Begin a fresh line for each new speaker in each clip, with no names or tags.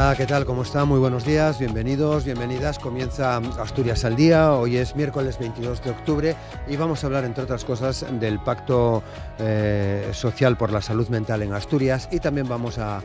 Hola, ¿qué tal? ¿Cómo está? Muy buenos días, bienvenidos, bienvenidas. Comienza Asturias al Día. Hoy es miércoles 22 de octubre y vamos a hablar, entre otras cosas, del Pacto Social por la Salud Mental en Asturias, y también vamos a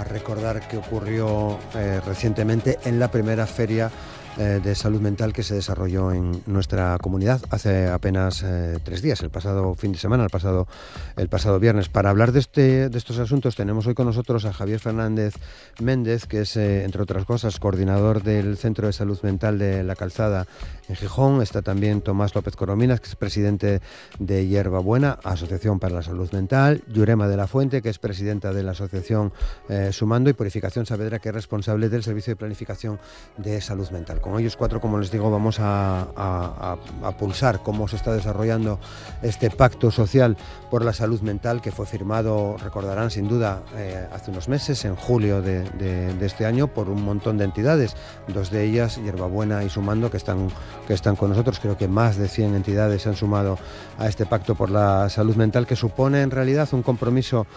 recordar qué ocurrió recientemente en la primera feria de salud mental que se desarrolló en nuestra comunidad hace apenas 3 días, el pasado fin de semana, el pasado viernes. Para hablar de estos asuntos tenemos hoy con nosotros a Javier Fernández Méndez, que es, entre otras cosas, coordinador del Centro de Salud Mental de La Calzada en Gijón. Está también Tomás López Corominas, que es presidente de Hierba Buena, Asociación para la Salud Mental; Yurema de la Fuente, que es presidenta de la Asociación Sumando; y Purificación Saavedra, que es responsable del Servicio de Planificación de Salud Mental. Con ellos cuatro, como les digo, vamos a pulsar cómo se está desarrollando este pacto social por la salud mental, que fue firmado, recordarán sin duda, hace unos meses, en julio de este año, por un montón de entidades, dos de ellas, Hierba Buena y Sumando, que están con nosotros. Creo que más de 100 entidades se han sumado a este pacto por la salud mental, que supone en realidad un compromiso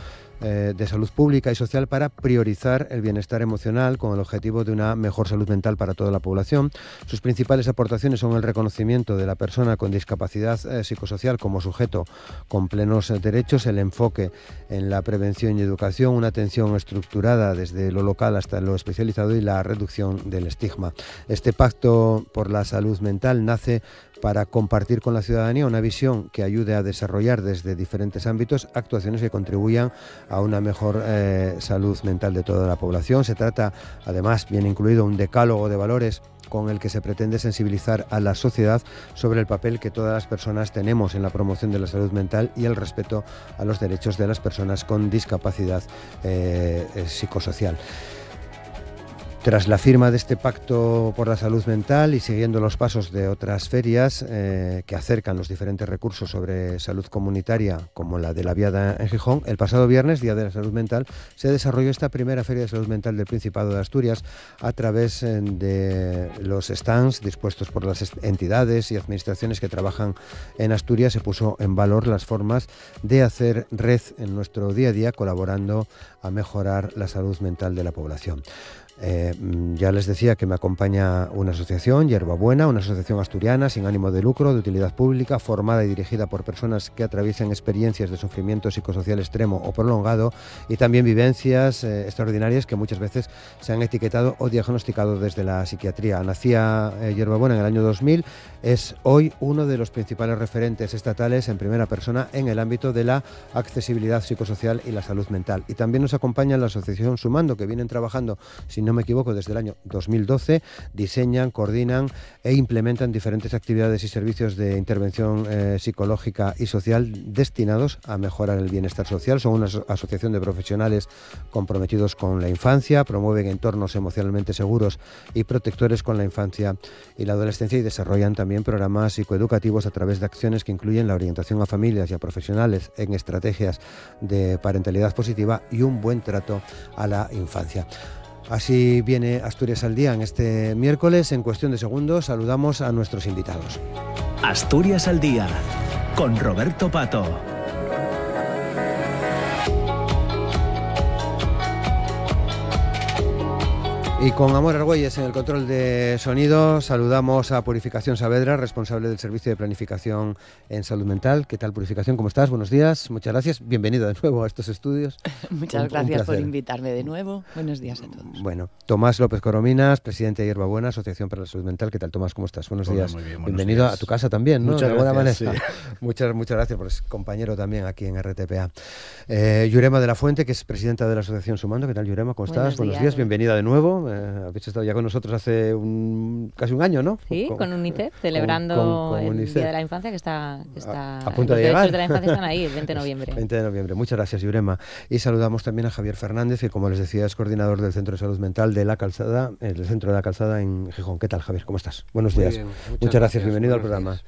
de salud pública y social para priorizar el bienestar emocional con el objetivo de una mejor salud mental para toda la población. Sus principales aportaciones son el reconocimiento de la persona con discapacidad psicosocial como sujeto con plenos derechos, el enfoque en la prevención y educación, una atención estructurada desde lo local hasta lo especializado, y la reducción del estigma. Este pacto por la salud mental nace para compartir con la ciudadanía una visión que ayude a desarrollar desde diferentes ámbitos actuaciones que contribuyan a una mejor salud mental de toda la población. Se trata, además, viene incluido un decálogo de valores con el que se pretende sensibilizar a la sociedad sobre el papel que todas las personas tenemos en la promoción de la salud mental y el respeto a los derechos de las personas con discapacidad psicosocial. Tras la firma de este pacto por la salud mental y siguiendo los pasos de otras ferias que acercan los diferentes recursos sobre salud comunitaria, como la de la Viada en Gijón, el pasado viernes, Día de la Salud Mental, se desarrolló esta primera feria de salud mental del Principado de Asturias a través de los stands dispuestos por las entidades y administraciones que trabajan en Asturias. Se puso en valor las formas de hacer red en nuestro día a día, colaborando a mejorar la salud mental de la población. Ya les decía que me acompaña una asociación, Hierba Buena, una asociación asturiana sin ánimo de lucro, de utilidad pública, formada y dirigida por personas que atraviesen experiencias de sufrimiento psicosocial extremo o prolongado, y también vivencias extraordinarias que muchas veces se han etiquetado o diagnosticado desde la psiquiatría. Nacía Hierba Buena en el año 2000, es hoy uno de los principales referentes estatales en primera persona en el ámbito de la accesibilidad psicosocial y la salud mental. Y también nos acompaña la asociación Sumando, que vienen trabajando, si no me equivoco, desde el año 2012, diseñan, coordinan e implementan diferentes actividades y servicios de intervención psicológica y social destinados a mejorar el bienestar social. Son una asociación de profesionales comprometidos con la infancia, promueven entornos emocionalmente seguros y protectores con la infancia y la adolescencia, y desarrollan también programas psicoeducativos a través de acciones que incluyen la orientación a familias y a profesionales en estrategias de parentalidad positiva y un buen trato a la infancia. Así viene Asturias al Día en este miércoles. En cuestión de segundos saludamos a nuestros invitados.
Asturias al Día, con Roberto Pato.
Y con Amor Argüelles en el control de sonido, saludamos a Purificación Saavedra, responsable del Servicio de Planificación en Salud Mental. ¿Qué tal, Purificación? ¿Cómo estás? Buenos días, muchas gracias. Bienvenida de nuevo a estos estudios.
Muchas gracias por invitarme de nuevo. Buenos días a todos.
Bueno, Tomás López Corominas, presidente de Hierba Buena, Asociación para la Salud Mental. ¿Qué tal, Tomás? ¿Cómo estás? Buenos días.
Muy bien,
Bienvenido
días.
A tu casa también, ¿no?
Muchas
de alguna
gracias,
manera.
Sí.
Muchas gracias por ser compañero también aquí en RTPA. Yurema de la Fuente, que es presidenta de la Asociación Sumando. ¿Qué tal, Yurema? ¿Cómo estás? Buenos días. Bienvenida de nuevo. Habéis estado ya con nosotros hace casi un año, ¿no?
Sí, con UNICEF, celebrando
con
el
UNICEF.
Día de la Infancia, que está
a punto de llegar.
Los derechos de la infancia están ahí, el 20 de noviembre.
20 de noviembre. Muchas gracias, Yurema. Y saludamos también a Javier Fernández, que, como les decía, es coordinador del Centro de Salud Mental de La Calzada, el Centro de La Calzada en Gijón. ¿Qué tal, Javier? ¿Cómo estás? Buenos días.
Bien,
muchas gracias. Bienvenido al
Buenos
programa.
días.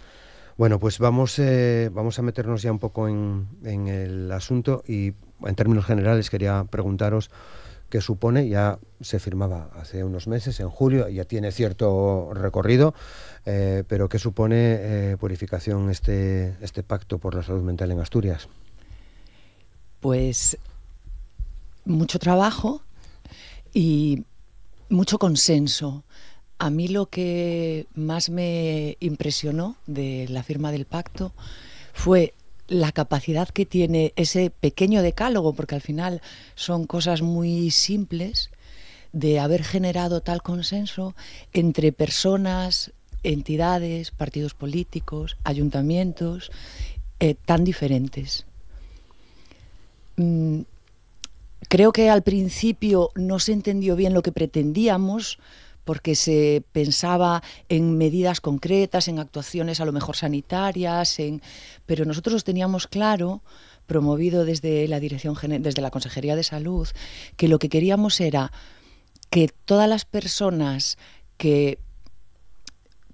Bueno, pues vamos a meternos ya un poco en el asunto, y en términos generales quería preguntaros qué supone. Ya se firmaba hace unos meses, en julio, ya tiene cierto recorrido, pero qué supone, Purificación, este pacto por la salud mental en Asturias.
Pues mucho trabajo y Mucho consenso. A mí lo que más me impresionó de la firma del pacto fue la capacidad que tiene ese pequeño decálogo, porque al final son cosas muy simples, de haber generado tal consenso entre personas, entidades, partidos políticos, ayuntamientos, tan diferentes. Creo que al principio no se entendió bien lo que pretendíamos, porque se pensaba en medidas concretas, en actuaciones a lo mejor sanitarias, pero nosotros los teníamos claro, promovido desde la desde la Consejería de Salud, que lo que queríamos era que todas las personas que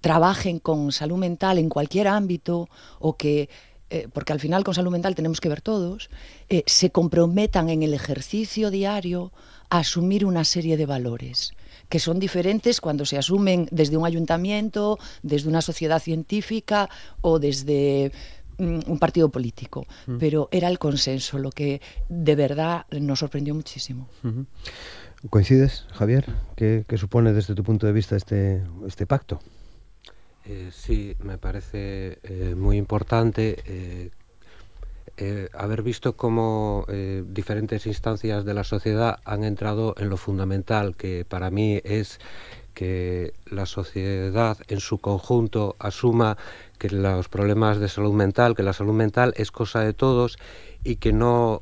trabajen con salud mental en cualquier ámbito, o que porque al final con salud mental tenemos que ver todos, se comprometan en el ejercicio diario a asumir una serie de valores que son diferentes cuando se asumen desde un ayuntamiento, desde una sociedad científica o desde un partido político. Pero era el consenso lo que de verdad nos sorprendió muchísimo.
¿Coincides, Javier? ¿Qué supone desde tu punto de vista este pacto?
Sí, me parece muy importante haber visto cómo diferentes instancias de la sociedad han entrado en lo fundamental, que para mí es que la sociedad en su conjunto asuma que los problemas de salud mental, que la salud mental es cosa de todos y que no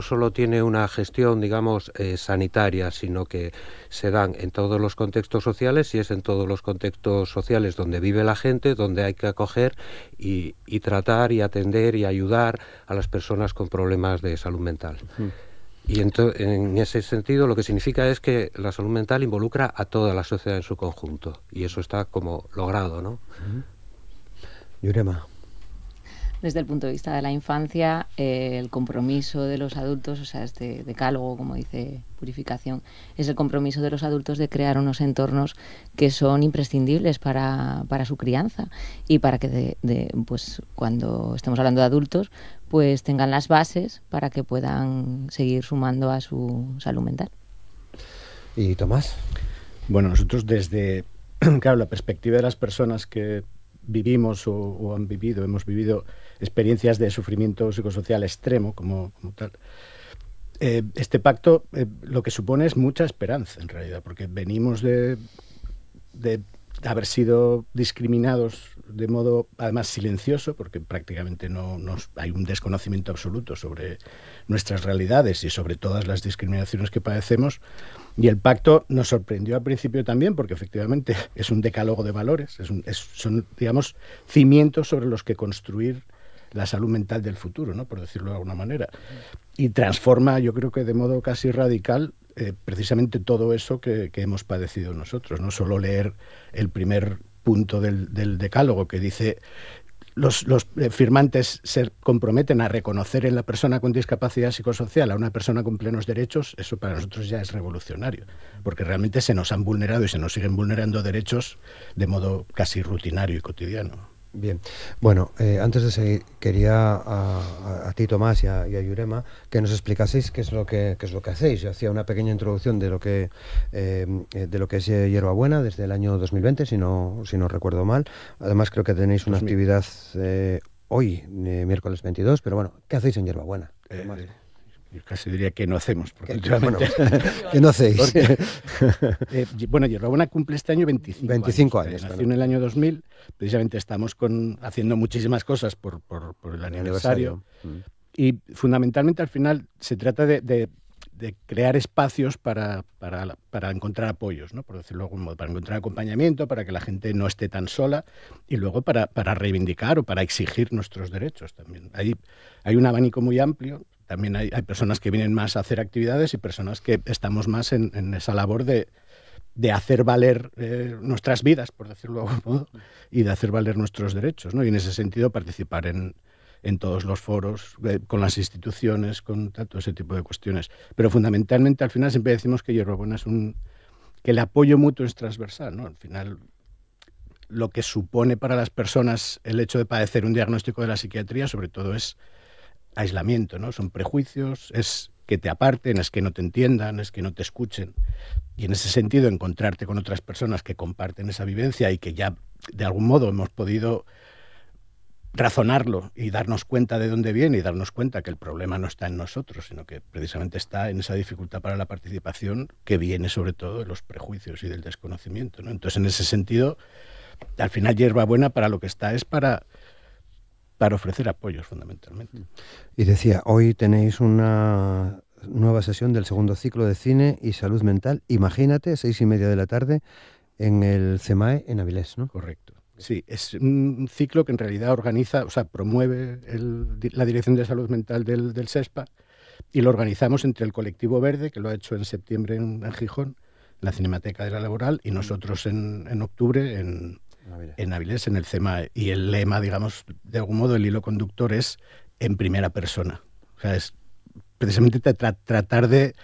solo tiene una gestión, digamos, sanitaria, sino que se dan en todos los contextos sociales, y es en todos los contextos sociales donde vive la gente, donde hay que acoger y tratar y atender y ayudar a las personas con problemas de salud mental. Y en ese sentido lo que significa es que la salud mental involucra a toda la sociedad en su conjunto, y eso está como logrado, ¿no?
Yurema.
Desde el punto de vista de la infancia, el compromiso de los adultos, o sea, este decálogo, como dice Purificación, es el compromiso de los adultos de crear unos entornos que son imprescindibles para su crianza, y para que pues cuando estemos hablando de adultos, pues tengan las bases para que puedan seguir sumando a su salud mental.
¿Y Tomás?
Bueno, nosotros desde, claro, la perspectiva de las personas que vivimos o hemos vivido experiencias de sufrimiento psicosocial extremo como tal. Este pacto lo que supone es mucha esperanza, en realidad, porque venimos de haber sido discriminados de modo, además, silencioso, porque prácticamente hay un desconocimiento absoluto sobre nuestras realidades y sobre todas las discriminaciones que padecemos. Y el pacto nos sorprendió al principio también, porque efectivamente es un decálogo de valores, son, digamos, cimientos sobre los que construir la salud mental del futuro, ¿no?, por decirlo de alguna manera. Y transforma, yo creo que de modo casi radical, precisamente todo eso que hemos padecido nosotros. No solo leer el primer punto del decálogo, que dice: los firmantes se comprometen a reconocer en la persona con discapacidad psicosocial a una persona con plenos derechos. Eso para nosotros ya es revolucionario, porque realmente se nos han vulnerado y se nos siguen vulnerando derechos de modo casi rutinario y cotidiano.
Bien, bueno, antes de seguir, quería a ti, Tomás, y a Yurema, que nos explicaseis qué es lo que hacéis. Yo hacía una pequeña introducción de lo que es Hierbabuena desde el año 2020, si no recuerdo mal. Además, creo que tenéis una actividad hoy, miércoles 22, pero bueno, ¿qué hacéis en Hierbabuena?
Yo casi diría que no hacemos, porque
bueno, ¿qué no hacéis?
Bueno, Hierbabuena cumple este año 25 años. Nació en el año 2000. Precisamente estamos haciendo muchísimas cosas por el aniversario. Y fundamentalmente al final se trata de crear espacios para encontrar apoyos, ¿no?, por decirlo de algún modo, para encontrar acompañamiento, para que la gente no esté tan sola, y luego para reivindicar o para exigir nuestros derechos también. Hay un abanico muy amplio. También hay personas que vienen más a hacer actividades y personas que estamos más en esa labor de hacer valer nuestras vidas, por decirlo de algún modo, y de hacer valer nuestros derechos, ¿no? Y en ese sentido participar en todos los foros, con las instituciones, con todo ese tipo de cuestiones. Pero fundamentalmente al final siempre decimos que Hierbabuena que el apoyo mutuo es transversal, ¿no? Al final, lo que supone para las personas el hecho de padecer un diagnóstico de la psiquiatría, sobre todo, es aislamiento, ¿no? Son prejuicios, es que te aparten, es que no te entiendan, es que no te escuchen. Y en ese sentido, encontrarte con otras personas que comparten esa vivencia y que ya de algún modo hemos podido razonarlo y darnos cuenta de dónde viene y darnos cuenta que el problema no está en nosotros, sino que precisamente está en esa dificultad para la participación que viene sobre todo de los prejuicios y del desconocimiento, ¿no? Entonces, en ese sentido, al final Hierbabuena para lo que está es para ofrecer apoyos fundamentalmente.
Y decía, hoy tenéis una nueva sesión del segundo ciclo de cine y salud mental, imagínate, 6:30 de la tarde en el CEMAE en Avilés, ¿no?
Correcto. Sí, es un ciclo que en realidad organiza, o sea, promueve la Dirección de Salud Mental del SESPA, y lo organizamos entre el Colectivo Verde, que lo ha hecho en septiembre en Gijón, en la Cinemateca de la Laboral, y nosotros en octubre en Avilés, en el CEMAE. Y el lema, digamos, de algún modo, el hilo conductor es en primera persona. O sea, es precisamente tratar de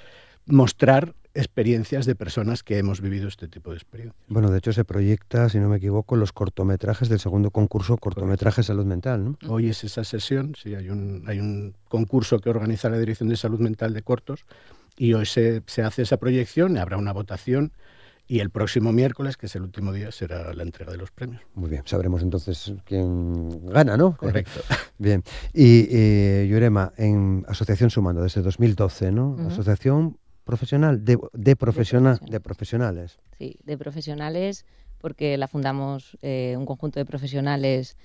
mostrar experiencias de personas que hemos vivido este tipo de experiencias.
Bueno, de hecho se proyecta, si no me equivoco, los cortometrajes del segundo concurso Cortometraje Salud Mental, ¿no?
Hoy es esa sesión, sí, hay un concurso que organiza la Dirección de Salud Mental de cortos, y hoy se hace esa proyección, habrá una votación, y el próximo miércoles, que es el último día, será la entrega de los premios.
Muy bien, sabremos entonces quién gana, ¿no?
Correcto.
Bien. Y Jurema, en Asociación Sumando, desde 2012, ¿no? Asociación profesional, de profesionales.
Sí, de profesionales, porque la fundamos un conjunto de profesionales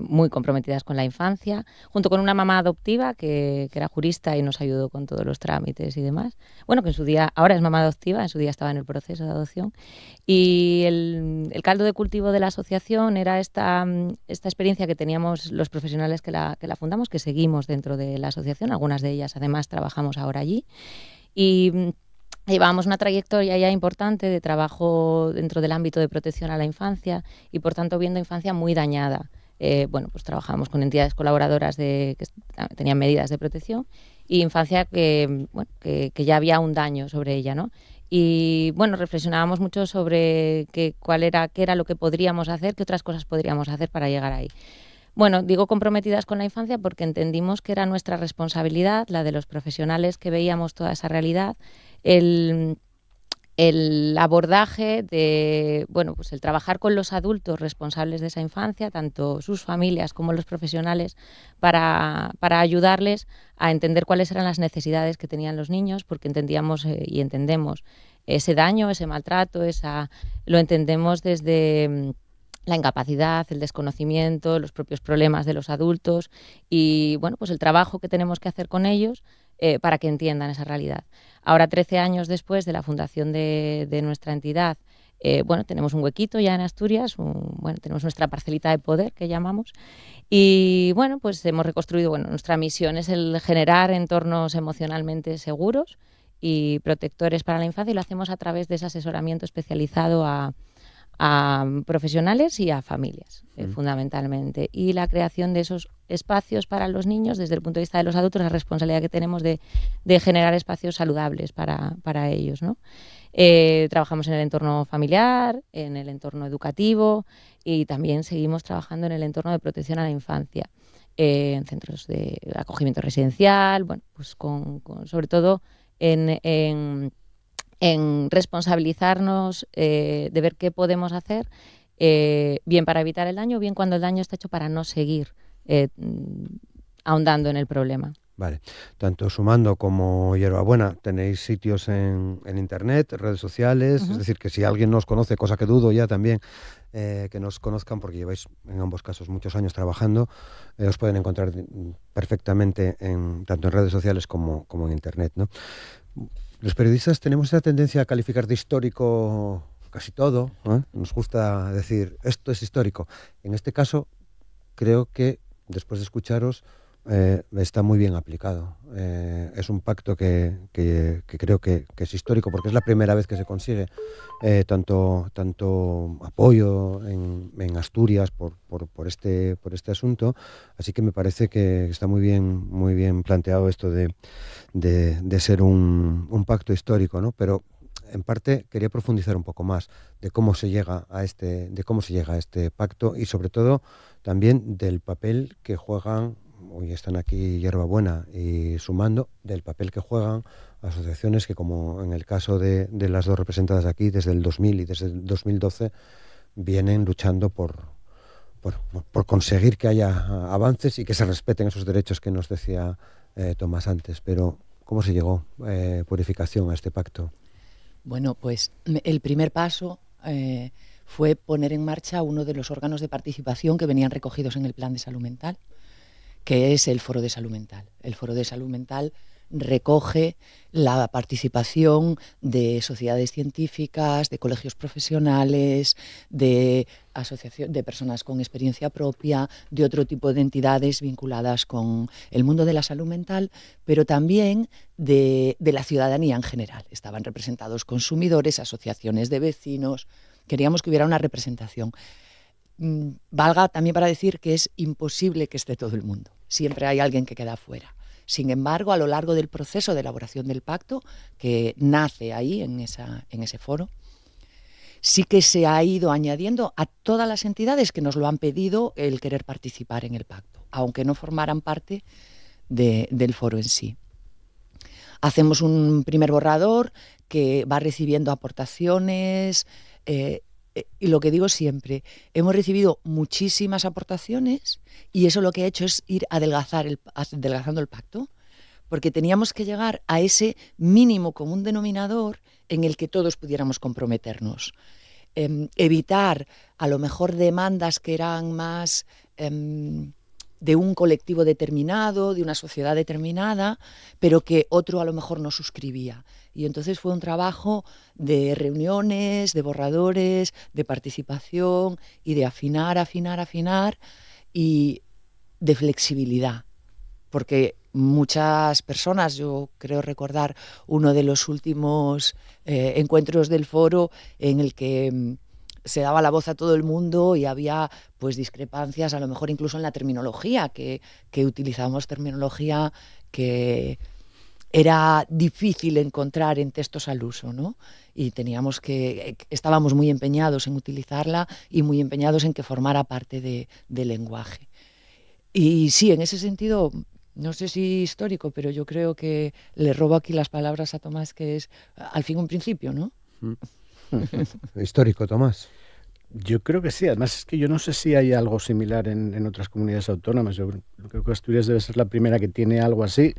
muy comprometidas con la infancia, junto con una mamá adoptiva que era jurista y nos ayudó con todos los trámites y demás. Bueno, que en su día, ahora es mamá adoptiva, en su día estaba en el proceso de adopción. Y el caldo de cultivo de la asociación era esta experiencia que teníamos los profesionales que la fundamos, que seguimos dentro de la asociación, algunas de ellas además trabajamos ahora allí. Y llevábamos una trayectoria ya importante de trabajo dentro del ámbito de protección a la infancia y, por tanto, viendo infancia muy dañada. Bueno, pues trabajamos con entidades colaboradoras que tenían medidas de protección, y infancia que ya había un daño sobre ella, ¿no? Y bueno, reflexionábamos mucho sobre qué era lo que podríamos hacer, qué otras cosas podríamos hacer para llegar ahí. Bueno, digo comprometidas con la infancia porque entendimos que era nuestra responsabilidad, la de los profesionales que veíamos toda esa realidad, el abordaje de, bueno, pues el trabajar con los adultos responsables de esa infancia, tanto sus familias como los profesionales, para ayudarles a entender cuáles eran las necesidades que tenían los niños, porque entendíamos y entendemos ese daño, ese maltrato, lo entendemos desde la incapacidad, el desconocimiento, los propios problemas de los adultos y, bueno, pues el trabajo que tenemos que hacer con ellos para que entiendan esa realidad. Ahora, 13 años después de la fundación de nuestra entidad, bueno, tenemos un huequito ya en Asturias, tenemos nuestra parcelita de poder, que llamamos, y, bueno, pues hemos reconstruido, nuestra misión es el generar entornos emocionalmente seguros y protectores para la infancia, y lo hacemos a través de ese asesoramiento especializado a profesionales y a familias, fundamentalmente. Y la creación de esos espacios para los niños, desde el punto de vista de los adultos, la responsabilidad que tenemos de generar espacios saludables para ellos, ¿no? Trabajamos en el entorno familiar, en el entorno educativo, y también seguimos trabajando en el entorno de protección a la infancia, en centros de acogimiento residencial, bueno, pues sobre todo en responsabilizarnos de ver qué podemos hacer, bien para evitar el daño, bien cuando el daño está hecho para no seguir ahondando en el problema.
Vale, tanto Sumando como Hierbabuena tenéis sitios en internet, redes sociales, es decir, que si alguien nos conoce, cosa que dudo ya también, que nos conozcan, porque lleváis en ambos casos muchos años trabajando, os pueden encontrar perfectamente tanto en redes sociales como en internet, ¿no? Los periodistas tenemos esa tendencia a calificar de histórico casi todo, ¿eh? Nos gusta decir, esto es histórico. En este caso, creo que, después de escucharos, está muy bien aplicado. Es un pacto que creo que es histórico, porque es la primera vez que se consigue tanto apoyo en Asturias por este asunto. Así que me parece que está muy bien planteado esto de ser un pacto histórico, ¿no? Pero en parte quería profundizar un poco más de cómo se llega a este pacto, y sobre todo también del papel que juegan hoy están aquí Hierbabuena y Sumando, del papel que juegan asociaciones que, como en el caso de las dos representadas aquí, desde el 2000 y desde el 2012, vienen luchando por conseguir que haya avances y que se respeten esos derechos que nos decía Tomás antes. Pero, ¿cómo se llegó, Purificación, a este pacto?
Bueno, pues el primer paso fue poner en marcha uno de los órganos de participación que venían recogidos en el Plan de Salud Mental, que es el Foro de Salud Mental. El Foro de Salud Mental recoge la participación de sociedades científicas, de colegios profesionales, de personas con experiencia propia, de otro tipo de entidades vinculadas con el mundo de la salud mental, pero también de la ciudadanía en general. Estaban representados consumidores, asociaciones de vecinos. Queríamos que hubiera una representación. Valga también para decir que es imposible que esté todo el mundo. Siempre hay alguien que queda fuera. Sin embargo, a lo largo del proceso de elaboración del pacto, que nace ahí, en ese foro, sí que se ha ido añadiendo a todas las entidades que nos lo han pedido el querer participar en el pacto, aunque no formaran parte del foro en sí. Hacemos un primer borrador que va recibiendo aportaciones, y lo que digo siempre, hemos recibido muchísimas aportaciones y eso lo que ha hecho es ir adelgazando el pacto, porque teníamos que llegar a ese mínimo común denominador en el que todos pudiéramos comprometernos. Evitar a lo mejor demandas que eran más de un colectivo determinado, de una sociedad determinada, pero que otro a lo mejor no suscribía. Y entonces fue un trabajo de reuniones, de borradores, de participación y de afinar y de flexibilidad. Porque muchas personas, yo creo recordar uno de los últimos encuentros del foro en el que se daba la voz a todo el mundo y había pues discrepancias, a lo mejor incluso en la terminología, que utilizábamos terminología que era difícil encontrar en textos al uso, ¿no? Y estábamos muy empeñados en utilizarla y muy empeñados en que formara parte del lenguaje. Y sí, en ese sentido, no sé si histórico, pero yo creo que le robo aquí las palabras a Tomás, que es al fin un principio, ¿no?
Histórico, Tomás.
Yo creo que sí. Además, es que yo no sé si hay algo similar en otras comunidades autónomas. Yo creo que Asturias debe ser la primera que tiene algo así.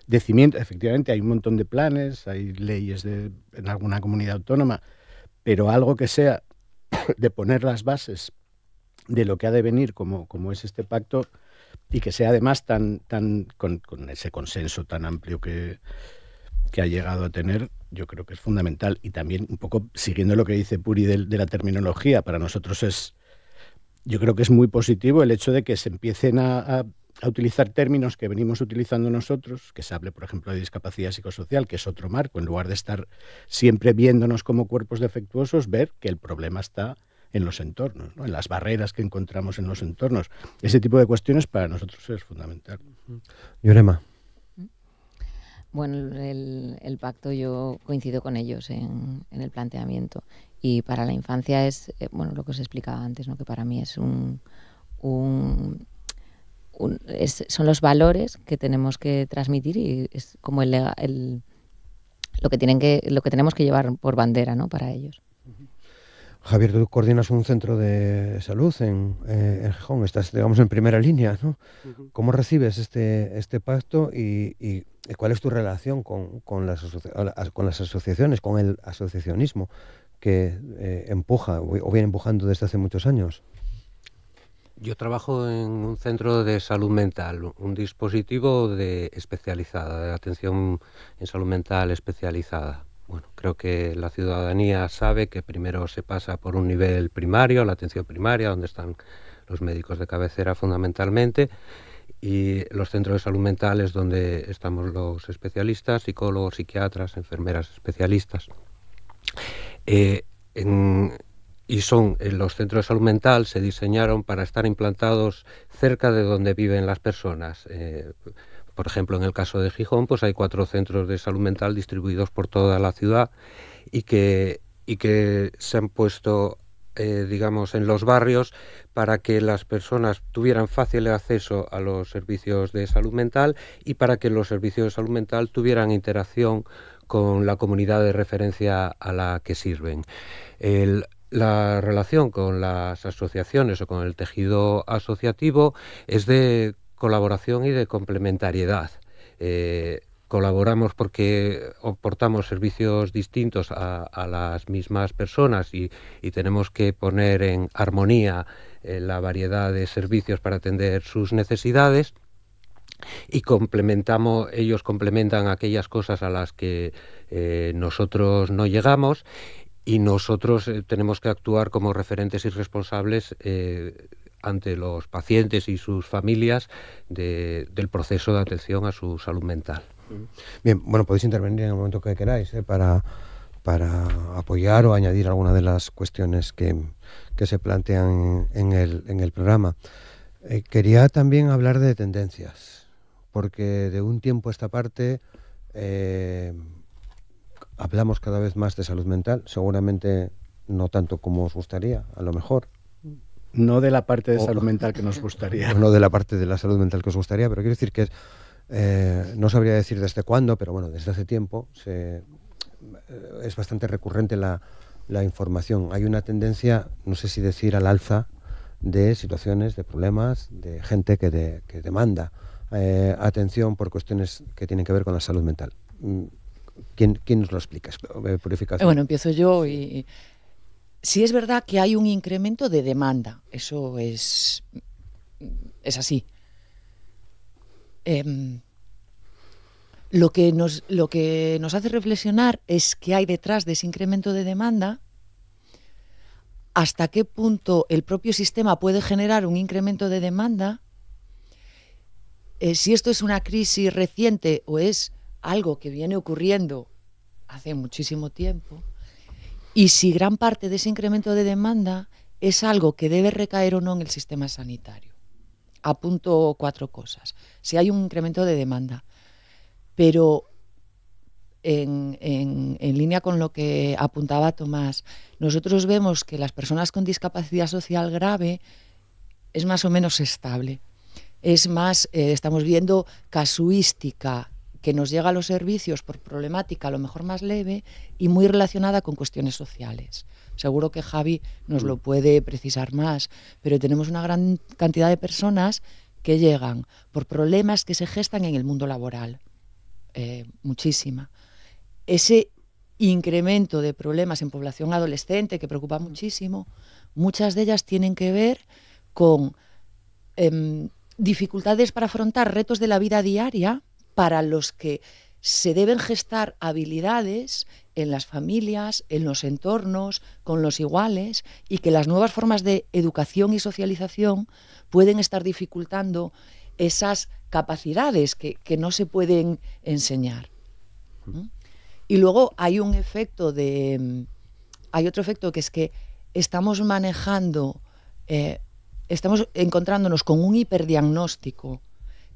De cimiento, efectivamente, hay un montón de planes, hay leyes en alguna comunidad autónoma, pero algo que sea de poner las bases de lo que ha de venir, como es este pacto, y que sea además con ese consenso tan amplio que ha llegado a tener, yo creo que es fundamental. Y también un poco siguiendo lo que dice Puri de la terminología, para nosotros yo creo que es muy positivo el hecho de que se empiecen a utilizar términos que venimos utilizando nosotros, que se hable, por ejemplo, de discapacidad psicosocial, que es otro marco, en lugar de estar siempre viéndonos como cuerpos defectuosos, ver que el problema está en los entornos, ¿no? En las barreras que encontramos en los entornos. Ese tipo de cuestiones para nosotros es fundamental.
Llorema.
Bueno, el pacto yo coincido con ellos en el planteamiento. Y para la infancia es, lo que os explicaba antes, ¿no? Que para mí es son los valores que tenemos que transmitir y es como lo que tenemos que llevar por bandera, ¿no? Para ellos.
Javier, tú coordinas un centro de salud en Gijón, estás, digamos, en primera línea, ¿no? ¿Cómo recibes este pacto y cuál es tu relación con las asociaciones, con el asociacionismo que empuja o viene empujando desde hace muchos años?
Yo trabajo en un centro de salud mental, un dispositivo especializada, de atención en salud mental especializada. Bueno, creo que la ciudadanía sabe que primero se pasa por un nivel primario, la atención primaria, donde están los médicos de cabecera fundamentalmente, y los centros de salud mental es donde estamos los especialistas, psicólogos, psiquiatras, enfermeras especialistas. Los centros de salud mental se diseñaron para estar implantados cerca de donde viven las personas. Por ejemplo, en el caso de Gijón, pues hay 4 centros de salud mental distribuidos por toda la ciudad y que se han puesto digamos, en los barrios para que las personas tuvieran fácil acceso a los servicios de salud mental y para que los servicios de salud mental tuvieran interacción con la comunidad de referencia a la que sirven. La relación con las asociaciones o con el tejido asociativo es de colaboración y de complementariedad. Colaboramos porque aportamos servicios distintos a las mismas personas y tenemos que poner en armonía la variedad de servicios para atender sus necesidades, y ellos complementan aquellas cosas a las que nosotros no llegamos, y nosotros tenemos que actuar como referentes y responsables ante los pacientes y sus familias del proceso de atención a su salud mental.
Bien, bueno, podéis intervenir en el momento que queráis para apoyar o añadir alguna de las cuestiones que se plantean en el programa. Quería también hablar de tendencias, porque de un tiempo a esta parte hablamos cada vez más de salud mental, seguramente no tanto como os gustaría, a lo mejor.
No de la parte de salud mental que nos gustaría.
No de la parte de la salud mental que os gustaría, pero quiero decir que no sabría decir desde cuándo, pero bueno, desde hace tiempo es bastante recurrente la información. Hay una tendencia, no sé si decir al alza, de situaciones, de problemas, de gente que demanda atención por cuestiones que tienen que ver con la salud mental. ¿Quién nos lo explica? Purificación.
Bueno, empiezo yo. Y sí es verdad que hay un incremento de demanda, eso es así. Lo que nos hace reflexionar es qué hay detrás de ese incremento de demanda, hasta qué punto el propio sistema puede generar un incremento de demanda, si esto es una crisis reciente o es algo que viene ocurriendo hace muchísimo tiempo, y si gran parte de ese incremento de demanda es algo que debe recaer o no en el sistema sanitario. Apunto 4 cosas. Si hay un incremento de demanda, pero en línea con lo que apuntaba Tomás, nosotros vemos que las personas con discapacidad social grave es más o menos estable. Es más, estamos viendo casuística que nos llega a los servicios por problemática a lo mejor más leve y muy relacionada con cuestiones sociales. Seguro que Javi nos lo puede precisar más, pero tenemos una gran cantidad de personas que llegan por problemas que se gestan en el mundo laboral. Muchísima. Ese incremento de problemas en población adolescente que preocupa muchísimo, muchas de ellas tienen que ver con dificultades para afrontar retos de la vida diaria para los que se deben gestar habilidades en las familias, en los entornos, con los iguales, y que las nuevas formas de educación y socialización pueden estar dificultando esas capacidades que no se pueden enseñar. Y luego hay otro efecto que es que estamos encontrándonos con un hiperdiagnóstico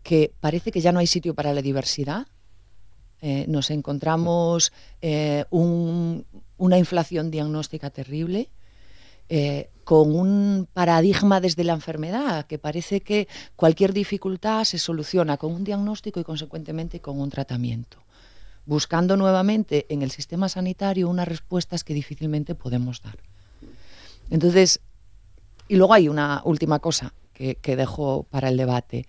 que parece que ya no hay sitio para la diversidad. Nos encontramos una inflación diagnóstica terrible, con un paradigma desde la enfermedad, que parece que cualquier dificultad se soluciona con un diagnóstico y consecuentemente con un tratamiento, buscando nuevamente en el sistema sanitario unas respuestas que difícilmente podemos dar. Entonces, y luego hay una última cosa que dejo para el debate.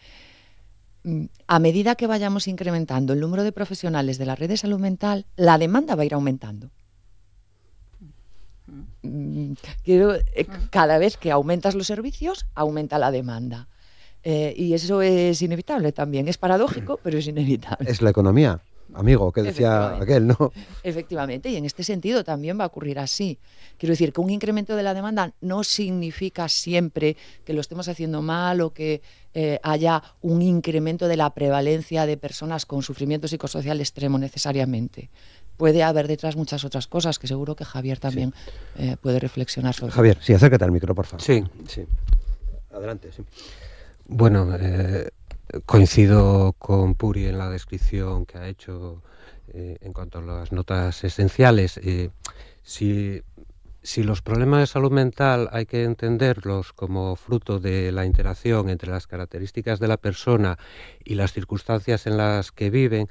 A medida que vayamos incrementando el número de profesionales de la red de salud mental, la demanda va a ir aumentando. Cada vez que aumentas los servicios, aumenta la demanda. Y eso es inevitable también. Es paradójico, pero es inevitable.
Es la economía, amigo, que decía aquel, ¿no?
Efectivamente, y en este sentido también va a ocurrir así. Quiero decir que un incremento de la demanda no significa siempre que lo estemos haciendo mal o que haya un incremento de la prevalencia de personas con sufrimiento psicosocial extremo necesariamente. Puede haber detrás muchas otras cosas que seguro que Javier también puede reflexionar sobre.
Javier, sí, acércate al micro, por favor.
Sí.
Adelante, sí.
Bueno, coincido con Puri en la descripción que ha hecho en cuanto a las notas esenciales. Si si los problemas de salud mental hay que entenderlos como fruto de la interacción entre las características de la persona y las circunstancias en las que viven,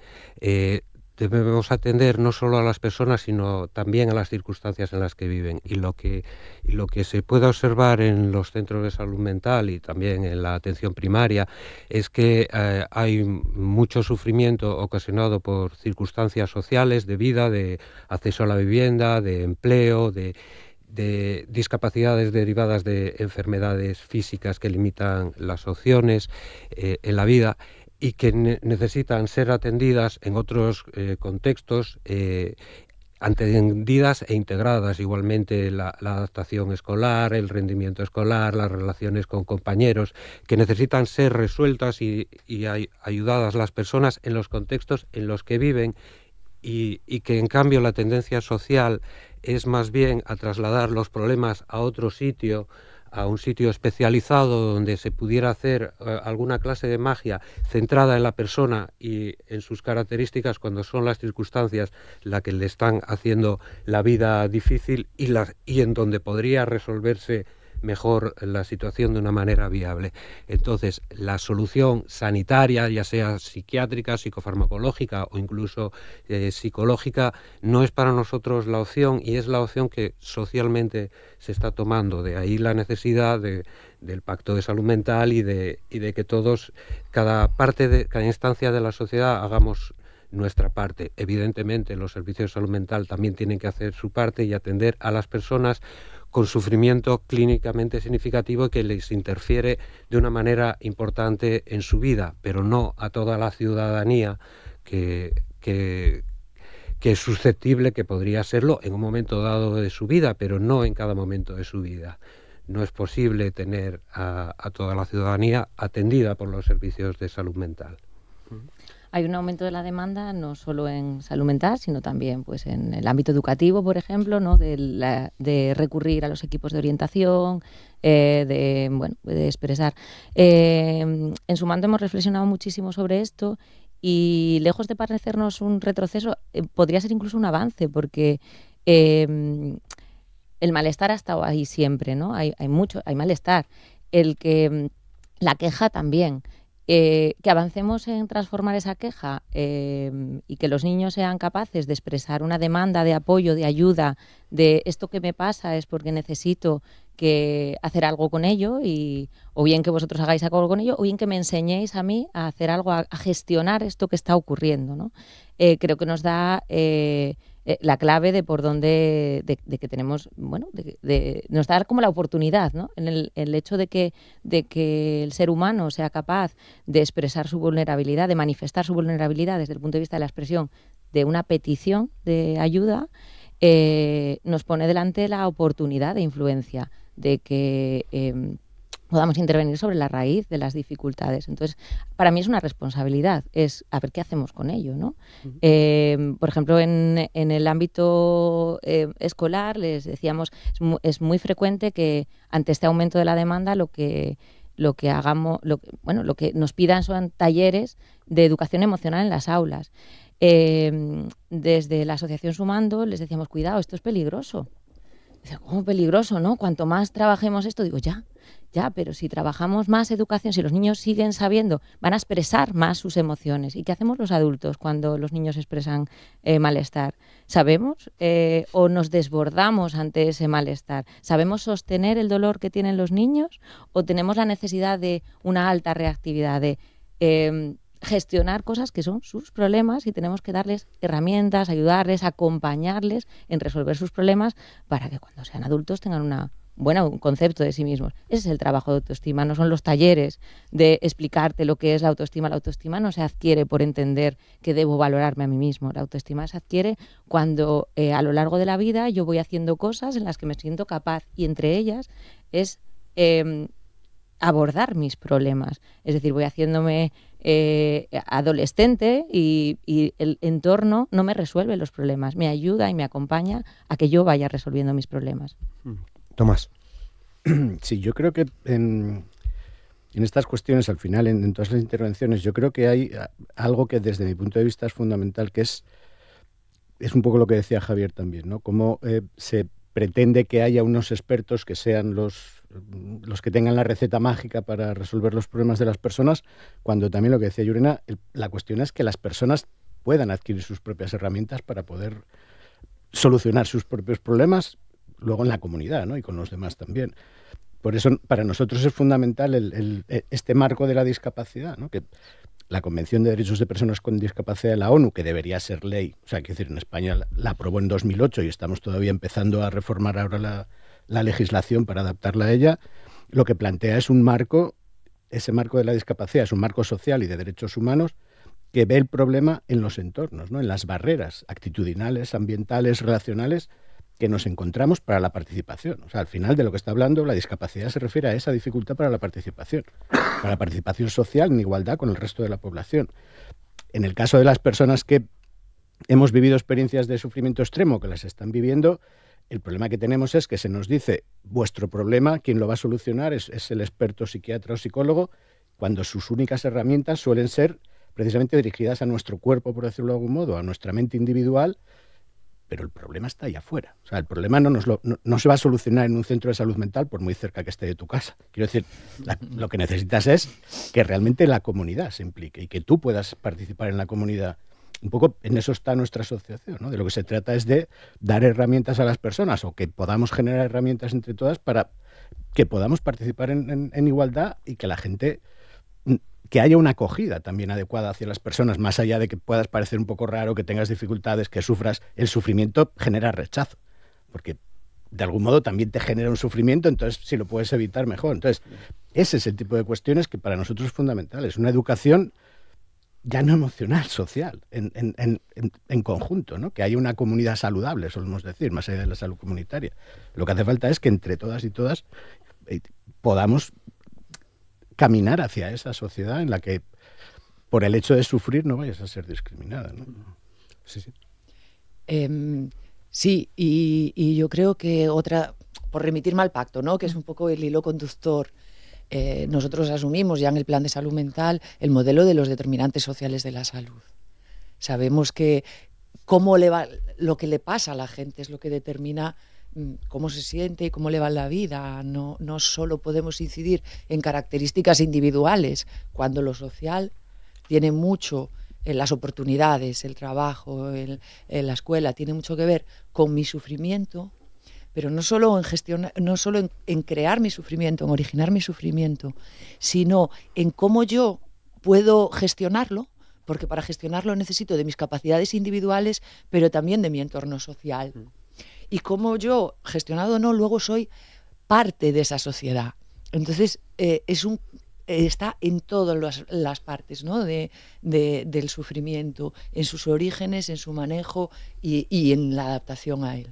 debemos atender no solo a las personas, sino también a las circunstancias en las que viven. Y lo que se puede observar en los centros de salud mental y también en la atención primaria es que hay mucho sufrimiento ocasionado por circunstancias sociales de vida, de acceso a la vivienda, de empleo, de discapacidades derivadas de enfermedades físicas que limitan las opciones en la vida, y que necesitan ser atendidas en otros contextos, atendidas e integradas. Igualmente la adaptación escolar, el rendimiento escolar, las relaciones con compañeros, que necesitan ser resueltas y ayudadas las personas en los contextos en los que viven, y que en cambio la tendencia social es más bien a trasladar los problemas a otro sitio, a un sitio especializado donde se pudiera hacer alguna clase de magia centrada en la persona y en sus características, cuando son las circunstancias las que le están haciendo la vida difícil y en donde podría resolverse mejor la situación de una manera viable. Entonces, la solución sanitaria, ya sea psiquiátrica, psicofarmacológica o incluso psicológica, no es para nosotros la opción, y es la opción que socialmente se está tomando. De ahí la necesidad del Pacto de Salud Mental y de que todos, cada instancia de la sociedad, hagamos nuestra parte. Evidentemente, los servicios de salud mental también tienen que hacer su parte y atender a las personas con sufrimiento clínicamente significativo que les interfiere de una manera importante en su vida, pero no a toda la ciudadanía que es susceptible, que podría serlo en un momento dado de su vida, pero no en cada momento de su vida. No es posible tener a toda la ciudadanía atendida por los servicios de salud mental.
Hay un aumento de la demanda no solo en salud mental, sino también pues en el ámbito educativo, por ejemplo, ¿no? de recurrir a los equipos de orientación, de expresar. En Sumando hemos reflexionado muchísimo sobre esto, y lejos de parecernos un retroceso, podría ser incluso un avance, porque el malestar ha estado ahí siempre, ¿no? Hay malestar. La queja también. Que avancemos en transformar esa queja y que los niños sean capaces de expresar una demanda de apoyo, de ayuda, de esto que me pasa es porque necesito hacer algo con ello, o bien que vosotros hagáis algo con ello, o bien que me enseñéis a mí a hacer algo, a gestionar esto que está ocurriendo, ¿no? Creo que nos da la clave de por dónde, de que tenemos, nos da como la oportunidad, ¿no? En el hecho de que el ser humano sea capaz de expresar su vulnerabilidad, de manifestar su vulnerabilidad desde el punto de vista de la expresión de una petición de ayuda, nos pone delante la oportunidad de influencia, de que podamos intervenir sobre la raíz de las dificultades. Entonces, para mí es una responsabilidad, es a ver qué hacemos con ello, ¿no? Por ejemplo, en el ámbito escolar, les decíamos, es muy frecuente que ante este aumento de la demanda lo que nos pidan son talleres de educación emocional en las aulas. Desde la asociación Sumando les decíamos, cuidado, esto es peligroso. Dice, ¿cómo peligroso, no? Cuanto más trabajemos esto, digo, ya, pero si trabajamos más educación, si los niños siguen sabiendo, van a expresar más sus emociones. ¿Y qué hacemos los adultos cuando los niños expresan malestar? ¿Sabemos o nos desbordamos ante ese malestar? ¿Sabemos sostener el dolor que tienen los niños o tenemos la necesidad de una alta reactividad, de gestionar cosas que son sus problemas, y tenemos que darles herramientas, ayudarles, acompañarles en resolver sus problemas para que cuando sean adultos tengan un concepto de sí mismos? Ese es el trabajo de autoestima, no son los talleres de explicarte lo que es la autoestima. La autoestima no se adquiere por entender que debo valorarme a mí mismo. La autoestima se adquiere cuando a lo largo de la vida yo voy haciendo cosas en las que me siento capaz, y entre ellas es abordar mis problemas. Es decir, voy haciéndome adolescente y el entorno no me resuelve los problemas, me ayuda y me acompaña a que yo vaya resolviendo mis problemas.
Tomás.
Sí, yo creo que en estas cuestiones, al final, en todas las intervenciones, yo creo que hay algo que desde mi punto de vista es fundamental, que es un poco lo que decía Javier también, ¿no? Cómo se pretende que haya unos expertos que sean los que tengan la receta mágica para resolver los problemas de las personas, cuando también lo que decía Yurena, la cuestión es que las personas puedan adquirir sus propias herramientas para poder solucionar sus propios problemas luego en la comunidad, ¿no? Y con los demás también. Por eso para nosotros es fundamental este marco de la discapacidad, ¿no? Que la Convención de Derechos de Personas con Discapacidad de la ONU, que debería ser ley, o sea, quiero decir, en España la aprobó en 2008 y estamos todavía empezando a reformar ahora la legislación para adaptarla a ella, lo que plantea es un marco, ese marco de la discapacidad es un marco social y de derechos humanos que ve el problema en los entornos, ¿no? En las barreras actitudinales, ambientales, relacionales que nos encontramos para la participación. O sea, al final de lo que está hablando, la discapacidad se refiere a esa dificultad para la participación social en igualdad con el resto de la población. En el caso de las personas que hemos vivido experiencias de sufrimiento extremo, que las están viviendo, el problema que tenemos es que se nos dice, vuestro problema, quien lo va a solucionar es el experto psiquiatra o psicólogo, cuando sus únicas herramientas suelen ser precisamente dirigidas a nuestro cuerpo, por decirlo de algún modo, a nuestra mente individual, pero el problema está ahí afuera. O sea, el problema no se va a solucionar en un centro de salud mental por muy cerca que esté de tu casa. Quiero decir, lo que necesitas es que realmente la comunidad se implique y que tú puedas participar en la comunidad. Un poco en eso está nuestra asociación, ¿no? De lo que se trata es de dar herramientas a las personas o que podamos generar herramientas entre todas para que podamos participar en igualdad y que la gente... que haya una acogida también adecuada hacia las personas, más allá de que puedas parecer un poco raro, que tengas dificultades, que sufras. El sufrimiento genera rechazo, porque de algún modo también te genera un sufrimiento, entonces si lo puedes evitar, mejor. Entonces, ese es el tipo de cuestiones que para nosotros es fundamental. Es una educación ya no emocional, social, en conjunto, ¿no? Que haya una comunidad saludable, solemos decir, más allá de la salud comunitaria. Lo que hace falta es que entre todas y todas podamos caminar hacia esa sociedad en la que por el hecho de sufrir no vayas a ser discriminada, ¿no?
Sí, sí.
Sí, y yo creo que por remitirme al pacto, ¿no? Que es un poco el hilo conductor, nosotros asumimos ya en el plan de salud mental el modelo de los determinantes sociales de la salud. Sabemos que lo que le pasa a la gente es lo que determina cómo se siente y cómo le va la vida. No solo podemos incidir en características individuales, cuando lo social tiene mucho en las oportunidades, el trabajo, en la escuela, tiene mucho que ver con mi sufrimiento, pero no solo en crear mi sufrimiento, en originar mi sufrimiento, sino en cómo yo puedo gestionarlo, porque para gestionarlo necesito de mis capacidades individuales, pero también de mi entorno social. Y cómo yo, gestionado o no, luego soy parte de esa sociedad. Entonces, está en todas las partes, ¿no? del sufrimiento, en sus orígenes, en su manejo y en la adaptación a él.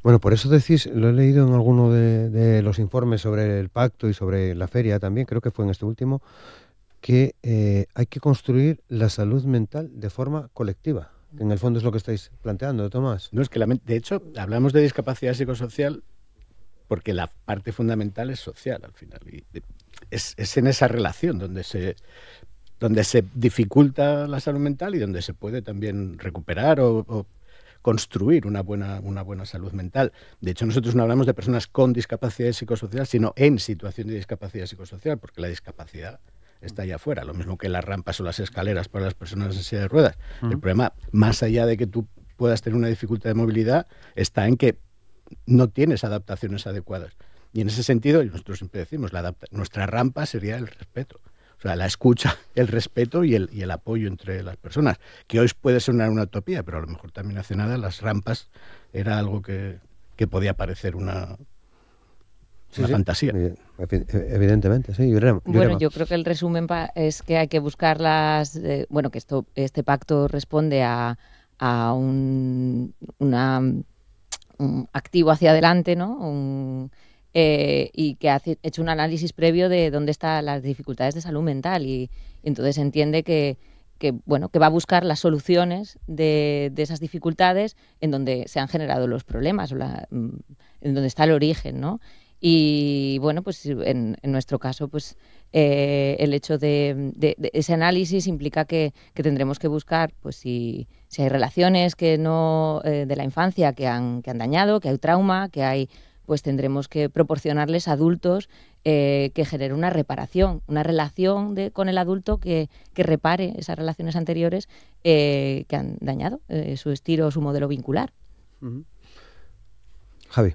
Bueno, por eso decís, lo he leído en alguno de los informes sobre el pacto y sobre la feria también, creo que fue en este último, que hay que construir la salud mental de forma colectiva. En el fondo es lo que estáis planteando, Tomás.
No, es que de hecho hablamos de discapacidad psicosocial porque la parte fundamental es social al final. Y es en esa relación donde se dificulta la salud mental y donde se puede también recuperar o construir una buena salud mental. De hecho, nosotros no hablamos de personas con discapacidad psicosocial, sino en situación de discapacidad psicosocial, porque la discapacidad está allá afuera, lo mismo que las rampas o las escaleras para las personas en silla de ruedas. El problema, más allá de que tú puedas tener una dificultad de movilidad, está en que no tienes adaptaciones adecuadas. Y en ese sentido, y nosotros siempre decimos, nuestra rampa sería el respeto. O sea, la escucha, el respeto y el apoyo entre las personas, que hoy puede ser una utopía, pero a lo mejor también hace nada las rampas era algo que podía parecer una fantasía.
Evidentemente, sí.
Bueno, yo creo que el resumen es que hay que buscarlas, que este pacto responde a un activo hacia adelante, ¿no? Y que ha hecho un análisis previo de dónde están las dificultades de salud mental y entonces entiende que va a buscar las soluciones de esas dificultades en donde se han generado los problemas, en donde está el origen, ¿no? Y bueno, pues en nuestro caso, pues el hecho de ese análisis implica que tendremos que buscar, pues si hay relaciones que no de la infancia que han dañado, que hay trauma, que hay, pues tendremos que proporcionarles adultos que generen una reparación, una relación con el adulto que repare esas relaciones anteriores que han dañado su estilo o su modelo vincular.
Javi.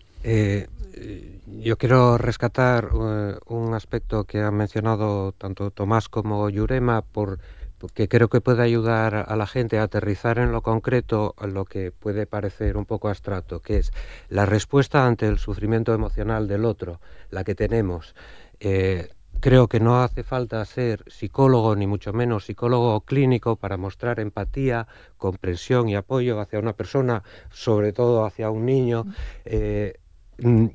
Yo quiero rescatar un aspecto que han mencionado tanto Tomás como Jurema, porque creo que puede ayudar a la gente a aterrizar en lo concreto lo que puede parecer un poco abstracto, que es la respuesta ante el sufrimiento emocional del otro, la que tenemos. Creo que no hace falta ser psicólogo, ni mucho menos psicólogo clínico, para mostrar empatía, comprensión y apoyo hacia una persona, sobre todo hacia un niño